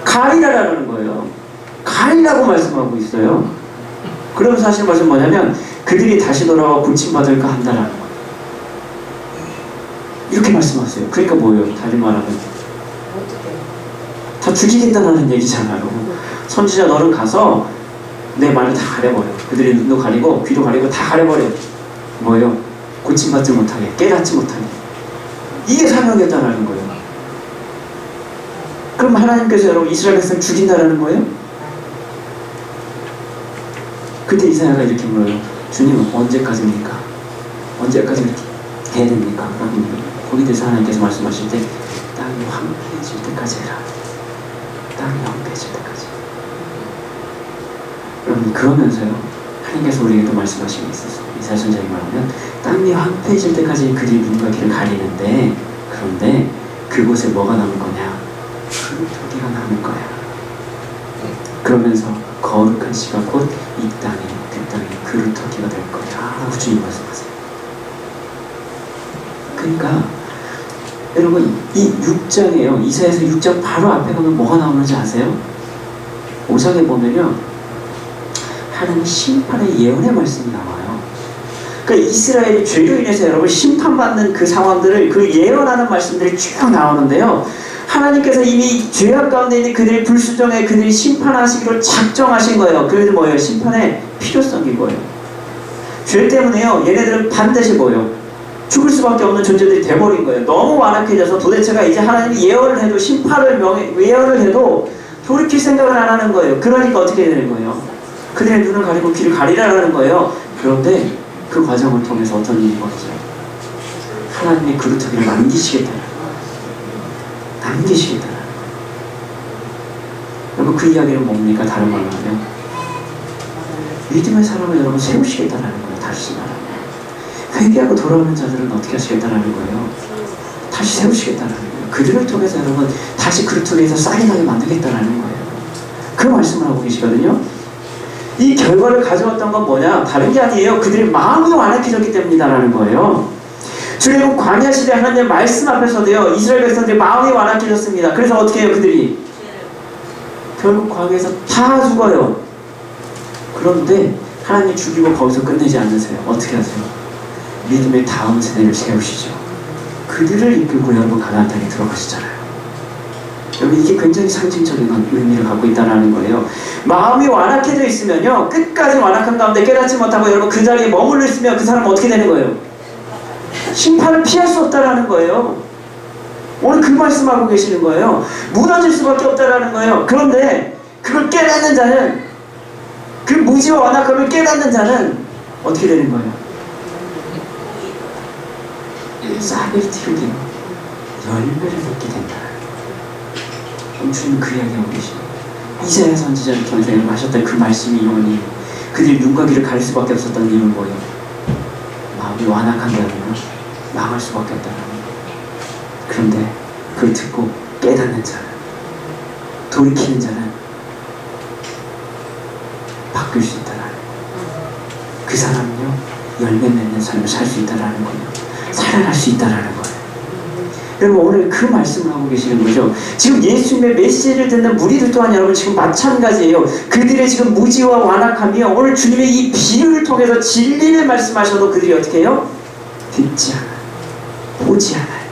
가리라라는 거예요. 가리라고 말씀하고 있어요. 그러면서 하시는 말씀은 뭐냐면 그들이 다시 돌아와 고침받을까 한다라는 거예요. 이렇게 말씀하세요. 그러니까 뭐예요? 다시 말하면 다 죽이겠다는 얘기잖아요. 선지자 너는 가서 내 말을 다 가려버려. 그들의 눈도 가리고 귀도 가리고 다 가려버려. 뭐예요? 고침받지 못하게 깨닫지 못하게. 이게 사명이었다는 거예요. 그럼 하나님께서 여러분 이스라엘 백성 죽인다라는 거예요? 그때 이사야가 이렇게 물어요. 주님은 언제까지입니까? 언제까지 이렇게 해야 됩니까? 거기에 대해서 하나님께서 말씀하실 때 땅이 황폐해질 때까지 해라. 땅이 황폐해질 때까지. 여러분 그러면서요 하나님께서 우리에게도 말씀하신 게 있어서 이사야 선지자에 말하면 땅이 황폐해질 때까지 그들이 눈과 귀를 가리는데 그런데 그곳에 뭐가 남은 거냐? 그루터기가 남은 거야. 그러면서 거룩한 씨가 곧 이 땅에 그 땅에 그루터기가 될 거야 라고 주님 말씀하세요. 그러니까 여러분 이 6장에요 이사야서 6장 바로 앞에 가면 뭐가 나오는지 아세요? 5장에 보면요 하나님 심판의 예언의 말씀이 나와요. 그러니까 이스라엘이 죄로 인해서 여러분 심판받는 그 상황들을 그 예언하는 말씀들이 쭉 나오는데요. 하나님께서 이미 죄악 가운데 있는 그들의 불순종에 그들이 심판하시기로 작정하신 거예요. 그게 뭐예요? 심판의 필요성인 거예요. 죄 때문에요 얘네들은 반드시 뭐예요? 죽을 수밖에 없는 존재들이 돼버린 거예요. 너무 완악해져서 도대체가 이제 하나님이 예언을 해도 심판을 예언을 해도 돌이킬 생각을 안 하는 거예요. 그러니까 어떻게 되는 거예요? 그들의 눈을 가리고 귀를 가리라는 거예요. 그런데 그 과정을 통해서 어떤 일이 벌어져요? 하나님의 그루터기를 남기시겠다는 거예요. 남기시겠다는 거예요. 여러분 그 이야기는 뭡니까? 다른 말로 하면 믿음의 사람을 여러분 세우시겠다는 거예요. 다시 말하면 회개하고 돌아오는 자들은 어떻게 하시겠다는 거예요? 다시 세우시겠다는 거예요. 그들을 통해서 여러분 다시 그루터기에서 쌀이 나게 만들겠다는 거예요. 그 말씀을 하고 계시거든요. 이 결과를 가져왔던 건 뭐냐? 다른 게 아니에요. 그들의 마음이 완악해졌기 때문이다라는 거예요. 출애굽 광야 시대 하나님의 말씀 앞에서도요 이스라엘 백성들의 마음이 완악해졌습니다. 그래서 어떻게 해요? 그들이 결국 광야에서 다 죽어요. 그런데 하나님 죽이고 거기서 끝내지 않으세요. 어떻게 하세요? 믿음의 다음 세대를 세우시죠. 그들을 이끌고 여러분 가나안 땅에 들어가시잖아요. 여러분 이게 굉장히 상징적인 의미를 갖고 있다는 거예요. 마음이 완악해져 있으면요 끝까지 완악한 가운데 깨닫지 못하고 여러분 그 자리에 머물러 있으면 그 사람은 어떻게 되는 거예요? 심판을 피할 수 없다라는 거예요. 오늘 그 말씀하고 계시는 거예요. 무너질 수밖에 없다라는 거예요. 그런데 그걸 깨닫는 자는, 그 무지와 완악함을 깨닫는 자는 어떻게 되는 거예요? 싹을 틔우기로 열매를 맺게 된다. 주님 그 이야기하고 계시죠. 이사야 선지자를 통해서 하셨던 그 말씀이 이용하니 그들이 눈과 귀를 가릴 수밖에 없었던 이유는 뭐예요? 마음이 완악한 게 아니라 망할 수밖에 없다는 거예요. 그런데 그걸 듣고 깨닫는 자는, 돌이키는 자는 바뀔 수 있다는 거예요. 그 사람은요 열매 맺는 삶을 살 수 있다는 거예요. 살아날 수 있다는 거예요. 여러분 오늘 그 말씀을 하고 계시는 거죠. 지금 예수님의 메시지를 듣는 무리들 또한 여러분 지금 마찬가지예요. 그들의 지금 무지와 완악함이요, 오늘 주님의 이 비유를 통해서 진리를 말씀하셔도 그들이 어떻게 해요? 듣지 않아요. 보지 않아요.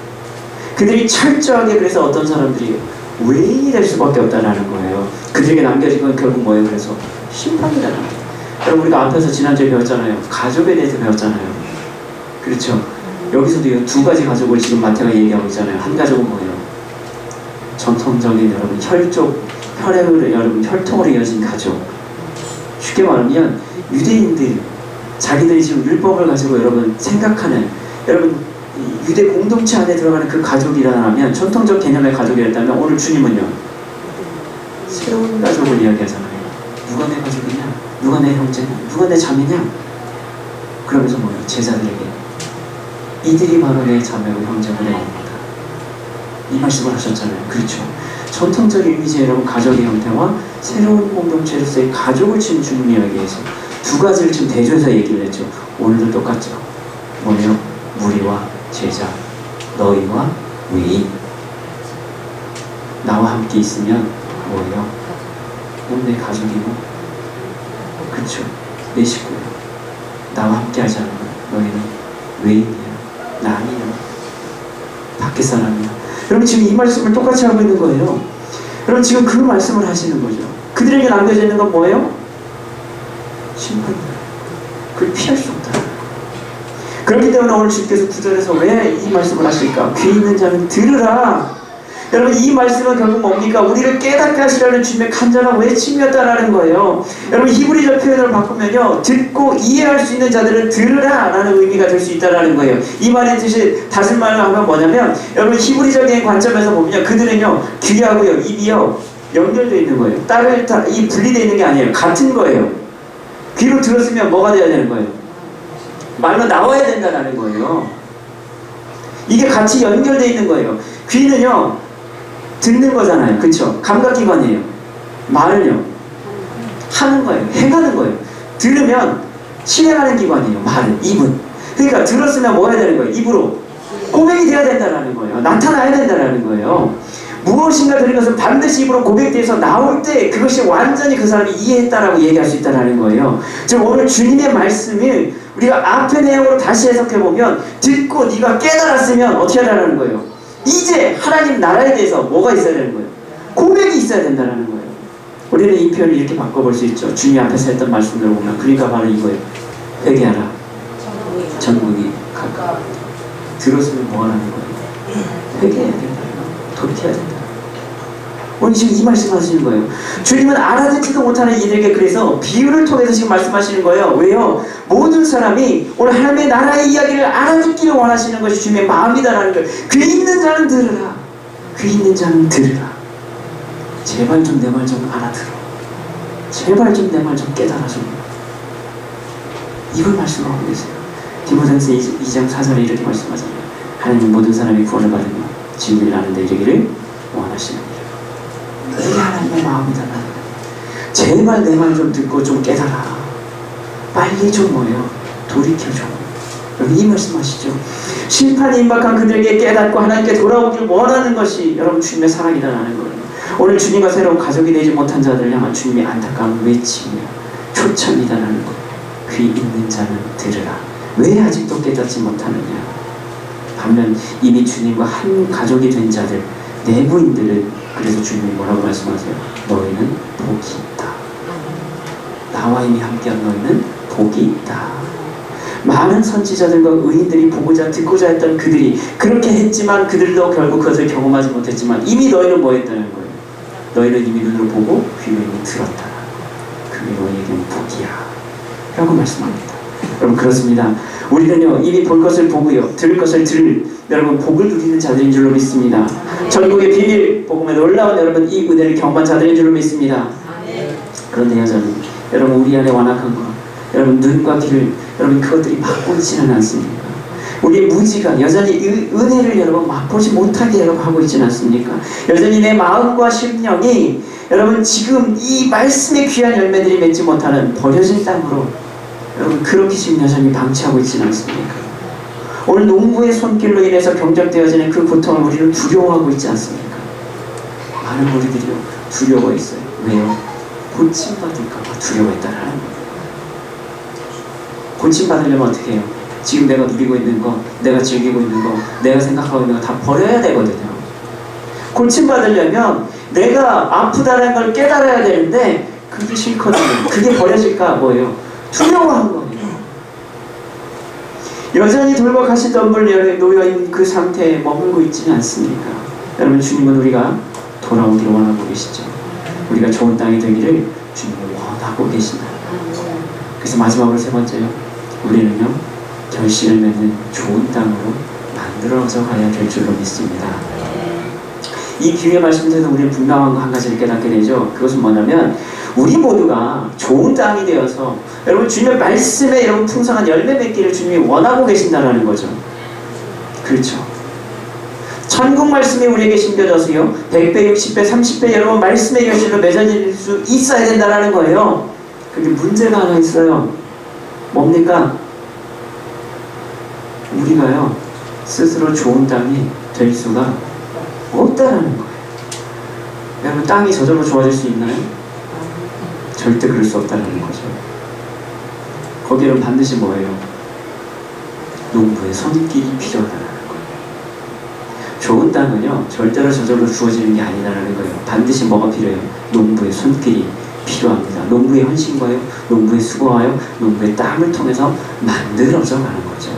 그들이 철저하게, 그래서 어떤 사람들이 외인이 될 수밖에 없다는 거예요. 그들에게 남겨진 건 결국 뭐예요? 그래서 심판이라는 거예요. 여러분 우리가 앞에서 지난주에 배웠잖아요. 가족에 대해서 배웠잖아요. 그렇죠? 여기서도 두 가지 가족을 지금 마태가 얘기하고 있잖아요. 한 가족은 뭐예요? 전통적인 여러분 혈액을 여러분 혈통으로 이어진 가족. 쉽게 말하면 유대인들 자기들이 지금 율법을 가지고 여러분 생각하는, 여러분 유대 공동체 안에 들어가는 그 가족이라면, 전통적 개념의 가족이었다면 오늘 주님은요 새로운 가족을 이야기하잖아요. 누가 내 가족이냐? 누가 내 형제냐? 누가 내 자매냐? 그러면서 뭐예요? 제자들에게 이들이 바로 내 자매고 형제고 내 입니다. 이 말씀을 하셨잖아요. 그렇죠. 전통적인 이미지 여러분 가족의 형태와 새로운 공동체로서의 가족을 지금 주님이 이야기해서 두 가지를 지금 대조해서 얘기를 했죠. 오늘도 똑같죠. 뭐예요? 무리와 제자, 너희와 외인. 나와 함께 있으면 뭐예요? 넌 내 가족이고, 그렇죠. 내 식구야. 나와 함께 하지 않으면 너희는 외인이야. 나 아니야. 밖에 사람이야. 여러분 지금 이 말씀을 똑같이 하고 있는 거예요. 여러분 지금 그 말씀을 하시는 거죠. 그들에게 남겨져 있는 건 뭐예요? 심판이다. 그걸 피할 수 없다. 그렇기 때문에 오늘 주님께서 9절에서 왜 이 말씀을 하실까? 귀 있는 자는 들으라. 여러분 이 말씀은 결국 뭡니까? 우리를 깨닫게 하시라는 주님의 간절한 외침이었다라는 거예요. 여러분 히브리적 표현을 바꾸면요, 듣고 이해할 수 있는 자들은 들으라 라는 의미가 될 수 있다라는 거예요. 이 말의 뜻이 다른 말로 하면 뭐냐면, 여러분 히브리적인 관점에서 보면요, 그들은요 귀하고요 입이요 연결되어 있는 거예요. 이 분리되어 있는 게 아니에요. 같은 거예요. 귀로 들었으면 뭐가 돼야 되는 거예요? 말로 나와야 된다는 거예요. 이게 같이 연결되어 있는 거예요. 귀는요 듣는 거잖아요. 그쵸? 감각기관이에요. 말은요 하는 거예요. 행하는 거예요. 들으면 실행하는 기관이에요. 말은, 입은. 그러니까 들었으면 뭐 해야 되는 거예요? 입으로 고백이 돼야 된다는 거예요. 나타나야 된다는 거예요. 무엇인가 들은 것은 반드시 입으로 고백돼서 나올 때 그것이 완전히 그 사람이 이해했다라고 얘기할 수 있다는 거예요. 즉 오늘 주님의 말씀을 우리가 앞의 내용으로 다시 해석해보면, 듣고 네가 깨달았으면 어떻게 하라는 거예요? 이제 하나님 나라에 대해서 뭐가 있어야 되는 거예요? 고백이 있어야 된다는 거예요. 우리는 이 표현을 이렇게 바꿔볼 수 있죠. 주님 앞에서 했던 말씀대로 보면, 그러니까 바로 이거예요. 회개하라. 천국이 가까워. 들었으면 뭐 하라는 거예요? 회개해야 된다. 돌이켜야 된다. 오늘 지금 이 말씀 하시는 거예요. 주님은 알아듣지도 못하는 이들에게 그래서 비유를 통해서 지금 말씀하시는 거예요. 왜요? 모든 사람이 오늘 하나님의 나라의 이야기를 알아듣기를 원하시는 것이 주님의 마음이다라는 거예요. 귀 있는 자는 들으라. 귀 있는 자는 들으라. 제발 좀 내 말 좀 알아들어. 제발 좀 내 말 좀 깨달아 좀. 이걸 말씀하고 계세요. 디모데전서 2장 4절에 이렇게 말씀하잖아요. 하나님 모든 사람이 구원을 받으며 진리를 아는 데 이르기를 원하시느니라. 이게 하나님의 마음이다. 제발 내 말 좀 듣고 좀 깨달아. 빨리 좀 뭐예요? 돌이켜줘. 여러분 이 말씀하시죠. 심판이 임박한 그들에게 깨닫고 하나님께 돌아오기를 원하는 것이 여러분 주님의 사랑이라는 거예요. 오늘 주님과 새로운 가족이 되지 못한 자들 향한 주님의 안타까운 외침이며 초청이다라는 거예요. 귀 있는 자는 들으라. 왜 아직도 깨닫지 못하느냐? 반면 이미 주님과 한 가족이 된 자들, 내부인들은, 그래서 주님이 뭐라고 말씀하세요? 너희는 복이 있다. 나와 이미 함께한 너희는 복이 있다. 많은 선지자들과 의인들이 보고자 듣고자 했던 그들이 그렇게 했지만 그들도 결국 그것을 경험하지 못했지만 이미 너희는 뭐 했다는 거예요? 너희는 이미 눈으로 보고 귀로 이미 들었다. 그게 너희에게는 복이야 라고 말씀합니다. 여러분 그렇습니다. 우리는요 이미 볼 것을 보고요 들을 것을 들을 여러분 복을 누리는 자들인 줄로 믿습니다. 전국의 비밀 복음에 놀라운 여러분 이 은혜를 경험한 자들인 줄로 믿습니다. 그런데 여전히 여러분 우리 안에 완악한 것 여러분 눈과 귀를 여러분 그것들이 막고 있지는 않습니까? 우리의 무지가 여전히 이 은혜를 여러분 맛보지 못하게 여러분 하고 있지는 않습니까? 여전히 내 마음과 심령이 여러분 지금 이 말씀의 귀한 열매들이 맺지 못하는 버려진 땅으로 여러분 그렇게 지금 여전히 방치하고 있지는 않습니까? 오늘 농부의 손길로 인해서 경작되어지는 그 고통을 우리는 두려워하고 있지 않습니까? 많은 우리들이요 두려워 있어요. 왜요? 고침받을까봐 두려워했다라는 거예요. 고침받으려면 어떻게 해요? 지금 내가 누리고 있는 거, 내가 즐기고 있는 거, 내가 생각하고 있는 거 다 버려야 되거든요. 고침받으려면 내가 아프다는 걸 깨달아야 되는데 그게 싫거든요. 그게 버려질까 뭐예요? 두려워한 거예요. 여전히 돌과 가시 덤불 놓여있는 그 상태에 머물고 있지는 않습니까? 여러분 주님은 우리가 돌아오기를 원하고 계시죠. 우리가 좋은 땅이 되기를 주님은 원하고 계신다. 그래서 마지막으로 세 번째요. 우리는요 결실을 맺는 좋은 땅으로 만들어져 가야 될 줄로 믿습니다. 이 기회 말씀에서 우리는 분명한 거 한 가지를 깨닫게 되죠. 그것은 뭐냐면 우리 모두가 좋은 땅이 되어서 여러분 주님의 말씀에 여러분 풍성한 열매 맺기를 주님이 원하고 계신다는 거죠. 그렇죠. 천국 말씀이 우리에게 심겨져서요 100배, 60배, 30배 여러분 말씀의 결실로 맺어질 수 있어야 된다는 거예요. 그게 문제가 하나 있어요. 뭡니까? 우리가요 스스로 좋은 땅이 될 수가 없다라는 거예요. 여러분 땅이 저절로 좋아질 수 있나요? 절대 그럴 수 없다는 거죠. 거기는 반드시 뭐예요? 농부의 손길이 필요하다는 거예요. 좋은 땅은요 절대로 저절로 주어지는 게 아니라는 거예요. 반드시 뭐가 필요해요? 농부의 손길이 필요합니다. 농부의 헌신과요 농부의 수고와요 농부의 땀을 통해서 만들어져 가는 거죠.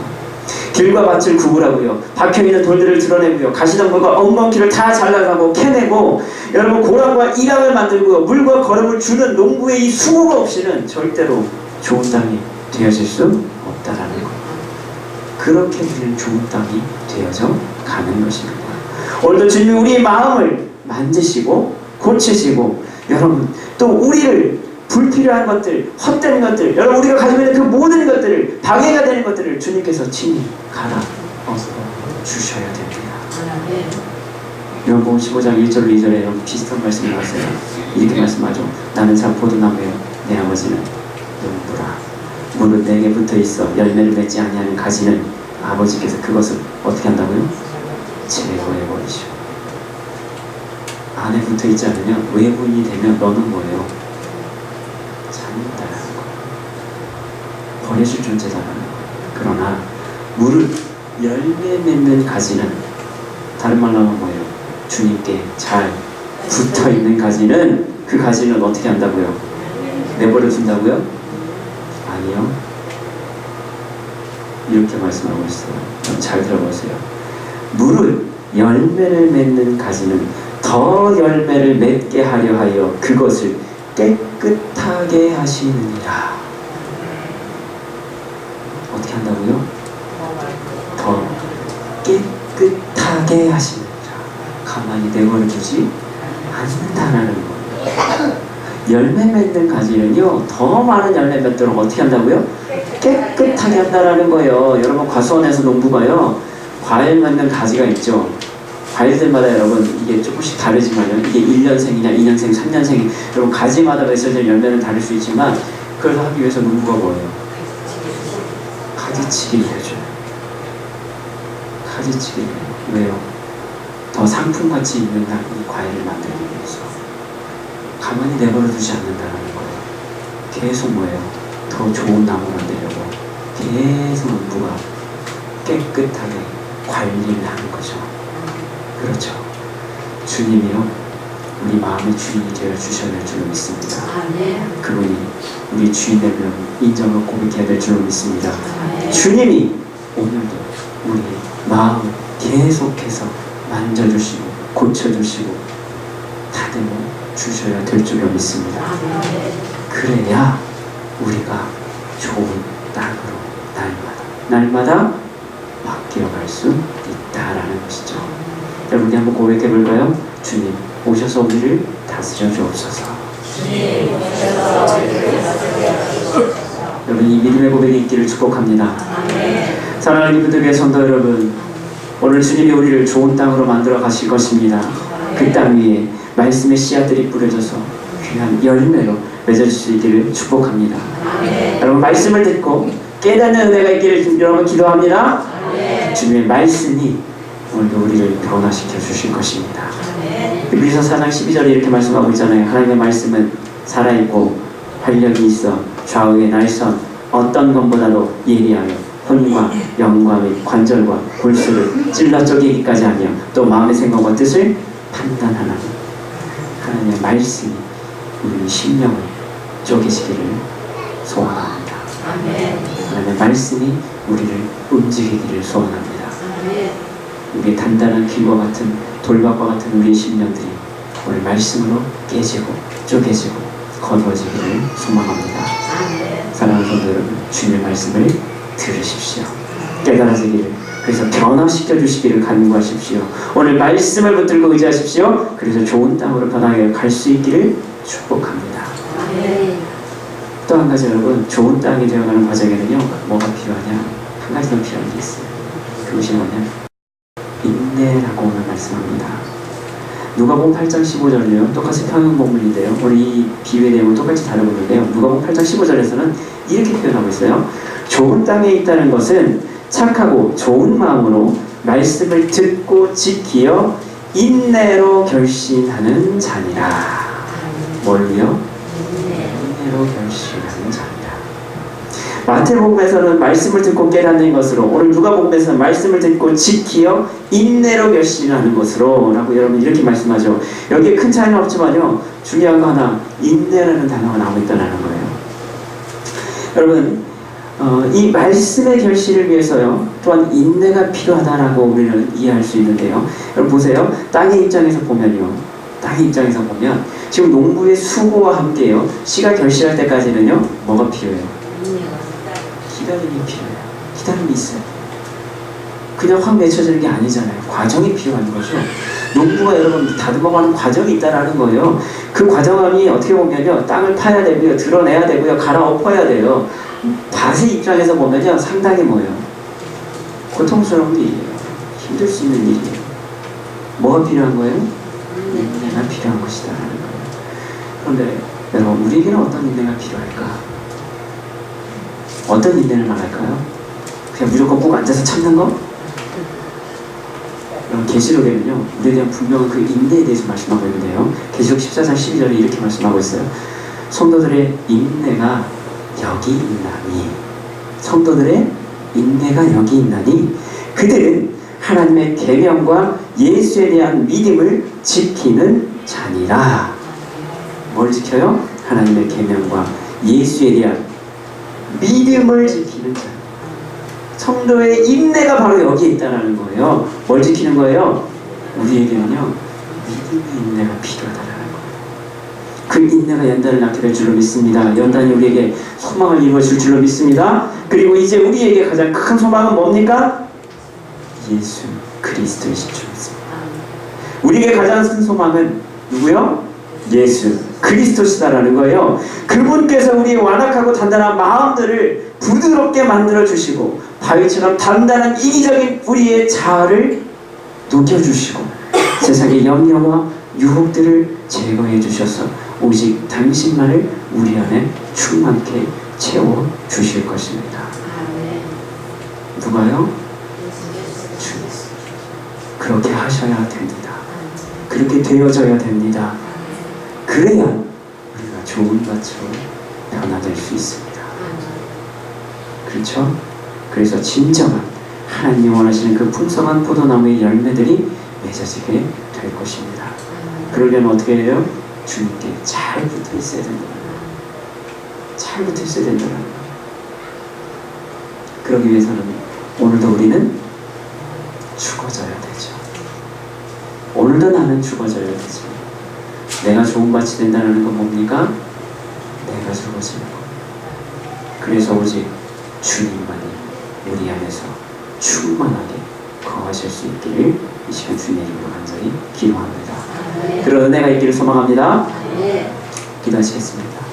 길과 밭을 구분하고요 박혀있는 돌들을 드러내고요 가시덤불과 엉겅퀴를 다 잘라가고 캐내고 여러분 고랑과 이랑을 만들고요 물과 거름을 주는 농부의 이 수고가 없이는 절대로 좋은 땅이 되어질 수 없다라는 거예요. 그렇게 우리는 좋은 땅이 되어져 가는 것입니다. 오늘도 주님이 우리의 마음을 만지시고 고치시고 여러분 또 우리를 불필요한 것들, 헛된 것들, 여러분 우리가 가지고 있는 그 모든 것들을 방해가 되는 것들을 주님께서 친히 갈아 주셔야 됩니다. 요한복음 15장 1절 2절에 여러분 비슷한 말씀이 나왔어요. 이렇게 말씀하죠. 나는 참 포도나무요 내 아버지는 농부라. 무릇 내게 붙어있어 열매를 맺지 아니하는 가지는 아버지께서 그것을 어떻게 한다고요? 제거해버리시오. 안에 붙어있지 않으면 외부인이 되면 너는 뭐예요? 잔인다라는 거예요. 버려질 존재다라는 거예요. 그러나 무릇 열매 맺는 가지는 다른 말로 하면 뭐예요? 주님께 잘 붙어있는 가지는 그 가지는 어떻게 한다고요? 내버려 둔다고요? 아니요. 이렇게 말씀하고 있어요. 잘 들어보세요. 무릇 열매를 맺는 가지는 더 열매를 맺게 하려 하여 그것을 깨끗하게 하시느니라. 어떻게 한다고요? 더 깨끗하게 하시느니라. 가만히 내버려 두지 않는다라는 거예요. 열매 맺는 가지는요 더 많은 열매 맺도록 어떻게 한다고요? 깨끗하게 한다라는 거예요. 여러분 과수원에서 농부가요 과일 맺는 가지가 있죠. 과일들마다 여러분 이게 조금씩 다르지만요 이게 1년생이냐 2년생 3년생 여러분 가지마다 맺어질 열매는 다를 수 있지만 그걸 하기 위해서 농부가 뭐예요? 가지치기를 해줘요. 가지치기를 해요. 왜요? 더 상품가치 있는 이 과일을 만들기 위해서 가만히 내버려 두지 않는다는 거예요. 계속 뭐예요? 더 좋은 나무 만들려고 계속 농부가 깨끗하게 관리를 하는 거죠. 그렇죠. 주님이요 우리 마음의 주인이 되어 주셔야 될 줄로 믿습니다. 그분이 우리 주인됨을 인정하고 고백해야 될 줄로 믿습니다. 주님이 오늘도 우리 마음을 계속해서 만져주시고 고쳐주시고 다듬어 주셔야 될 줄로 믿습니다. 그래야 우리가 좋은 땅으로 날마다 바뀌어갈 수 있다라는 것이죠. 여러분이 한번 고백해 볼까요? 주님 오셔서 우리를 다스려 주옵소서. 여러분 이 믿음의 고백이 있기를 축복합니다. 사랑하는 기쁘들의 성도 여러분, 오늘 주님이 우리를 좋은 땅으로 만들어 가실 것입니다. 그 땅 위에 말씀의 씨앗들이 뿌려져서 귀한 열매로 맺어질 수 있기를 축복합니다. 여러분 말씀을 듣고 깨닫는 은혜가 있기를 여러분 기도합니다. 주님의 말씀이 오늘도 우리를 변화시켜 주실 것입니다. 히브리서 4장 12절에 이렇게 말씀하고 있잖아요. 하나님의 말씀은 살아있고 활력이 있어 좌우의 날선 어떤 것보다도 예리하여 혼과 영과 및 관절과 골수를 찔러 쪼개기까지 하며 또 마음의 생각과 뜻을 판단하나니 하나님의 말씀이 우리 심령을 쪼개시기를 소원합니다. 하나님의 말씀이 우리를 움직이기를 소원합니다. 우리의 단단한 귀와 같은 돌박과 같은 우리의 심령들이 오늘 말씀으로 깨지고 쪼개지고 거두어지기를 소망합니다. 사랑하는 성도 여러분, 주님의 말씀을 들으십시오. 깨달아지기를, 그래서 변화시켜 주시기를 간구하십시오. 오늘 말씀을 붙들고 의지하십시오. 그래서 좋은 땅으로 변하게 갈 수 있기를 축복합니다. 또 한 가지 여러분, 좋은 땅이 되어가는 과정에는요, 뭐가 필요하냐? 한 가지 더 필요한 게 있어요. 그것이 뭐냐? 인내라고 오늘 말씀합니다. 누가복음 8장 15절이요. 똑같이 평행본문인데요. 우리 이 비유의 내용은 똑같이 다루는데요. 누가복음 8장 15절에서는 이렇게 표현하고 있어요. 좋은 땅에 있다는 것은 착하고 좋은 마음으로 말씀을 듣고 지키어 인내로 결신하는 자니라. 뭘로요? 인내로 결신하는 자니라. 마태복음에서는 말씀을 듣고 깨닫는 것으로, 오늘 누가복음에서는 말씀을 듣고 지키어 인내로 결신하는 것으로 라고 여러분 이렇게 말씀하죠. 여기에 큰 차이는 없지만요, 중요한 거 하나, 인내라는 단어가 나오고 있다는 거예요. 여러분 이 말씀의 결실을 위해서요, 또한 인내가 필요하다라고 우리는 이해할 수 있는데요. 여러분 보세요. 땅의 입장에서 보면 지금 농부의 수고와 함께요, 씨가 결실할 때까지는요, 뭐가 필요해요? 기다림이 필요해요. 기다림이 있어요. 그냥 확 맺혀지는 게 아니잖아요. 과정이 필요한 거죠. 농부가 여러분 다듬어가는 과정이 있다라는 거예요. 그 과정이 어떻게 보면요, 땅을 파야 되고요, 드러내야 되고요, 갈아엎어야 돼요. 밭의 입장에서 보면요, 상당히 뭐예요? 고통스러운 일이에요. 힘들 수 있는 일이에요. 뭐가 필요한 거예요? 인내가 필요한 것이다라는 거예요. 그런데 여러분, 우리에게는 어떤 인내가 필요할까? 어떤 인내를 말할까요? 그냥 무조건 꼭 앉아서 참는 거? 여러분 계시록에는요, 우리에 대한 분명한 그 인내에 대해서 말씀하고 있는데요, 계시록 14장 12절에 이렇게 말씀하고 있어요. 성도들의 인내가 여기 있나니, 성도들의 인내가 여기 있나니 그들은 하나님의 계명과 예수에 대한 믿음을 지키는 자니라. 뭘 지켜요? 하나님의 계명과 예수에 대한 믿음을 지키는 자. 성도의 인내가 바로 여기에 있다는 거예요. 뭘 지키는 거예요? 우리에게는요, 믿음의 인내가 필요하다는 거예요. 그 인내가 연단을 낳게 될 줄로 믿습니다. 연단이 우리에게 소망을 이루어 줄 줄로 믿습니다. 그리고 이제 우리에게 가장 큰 소망은 뭡니까? 예수 그리스도이실 줄 믿습니다. 우리에게 가장 큰 소망은 누구요? 예수 그리스도시다라는 거예요. 그분께서 우리의 완악하고 단단한 마음들을 부드럽게 만들어 주시고, 바위처럼 단단한 이기적인 우리의 자아를 녹여주시고, 세상의 염려와 유혹들을 제거해 주셔서 오직 당신만을 우리 안에 충만케 채워 주실 것입니다. 누가요? 주님. 그렇게 하셔야 됩니다. 그렇게 되어져야 됩니다. 그래야 우리가 좋은 밭으로 변화될 수 있습니다. 그렇죠? 그래서 진정한 하나님이 원하시는 그 풍성한 포도나무의 열매들이 맺어지게 될 것입니다. 그러려면 어떻게 해요? 주님께 잘 붙어 있어야 된다. 잘 붙어 있어야 된다는 거예요. 그러기 위해서는 오늘도 우리는 죽어져야 되죠. 오늘도 나는 죽어져야 되죠. 내가 좋은 밭이 된다는 건 뭡니까? 내가 죽어지는 거. 그래서 오직 주님만이 우리 안에서 충만하게 거하실 수 있기를 이 시간 주님의 이름으로 간절히 기도합니다. 그런 은혜가 있기를 소망합니다. 기도하시겠습니다.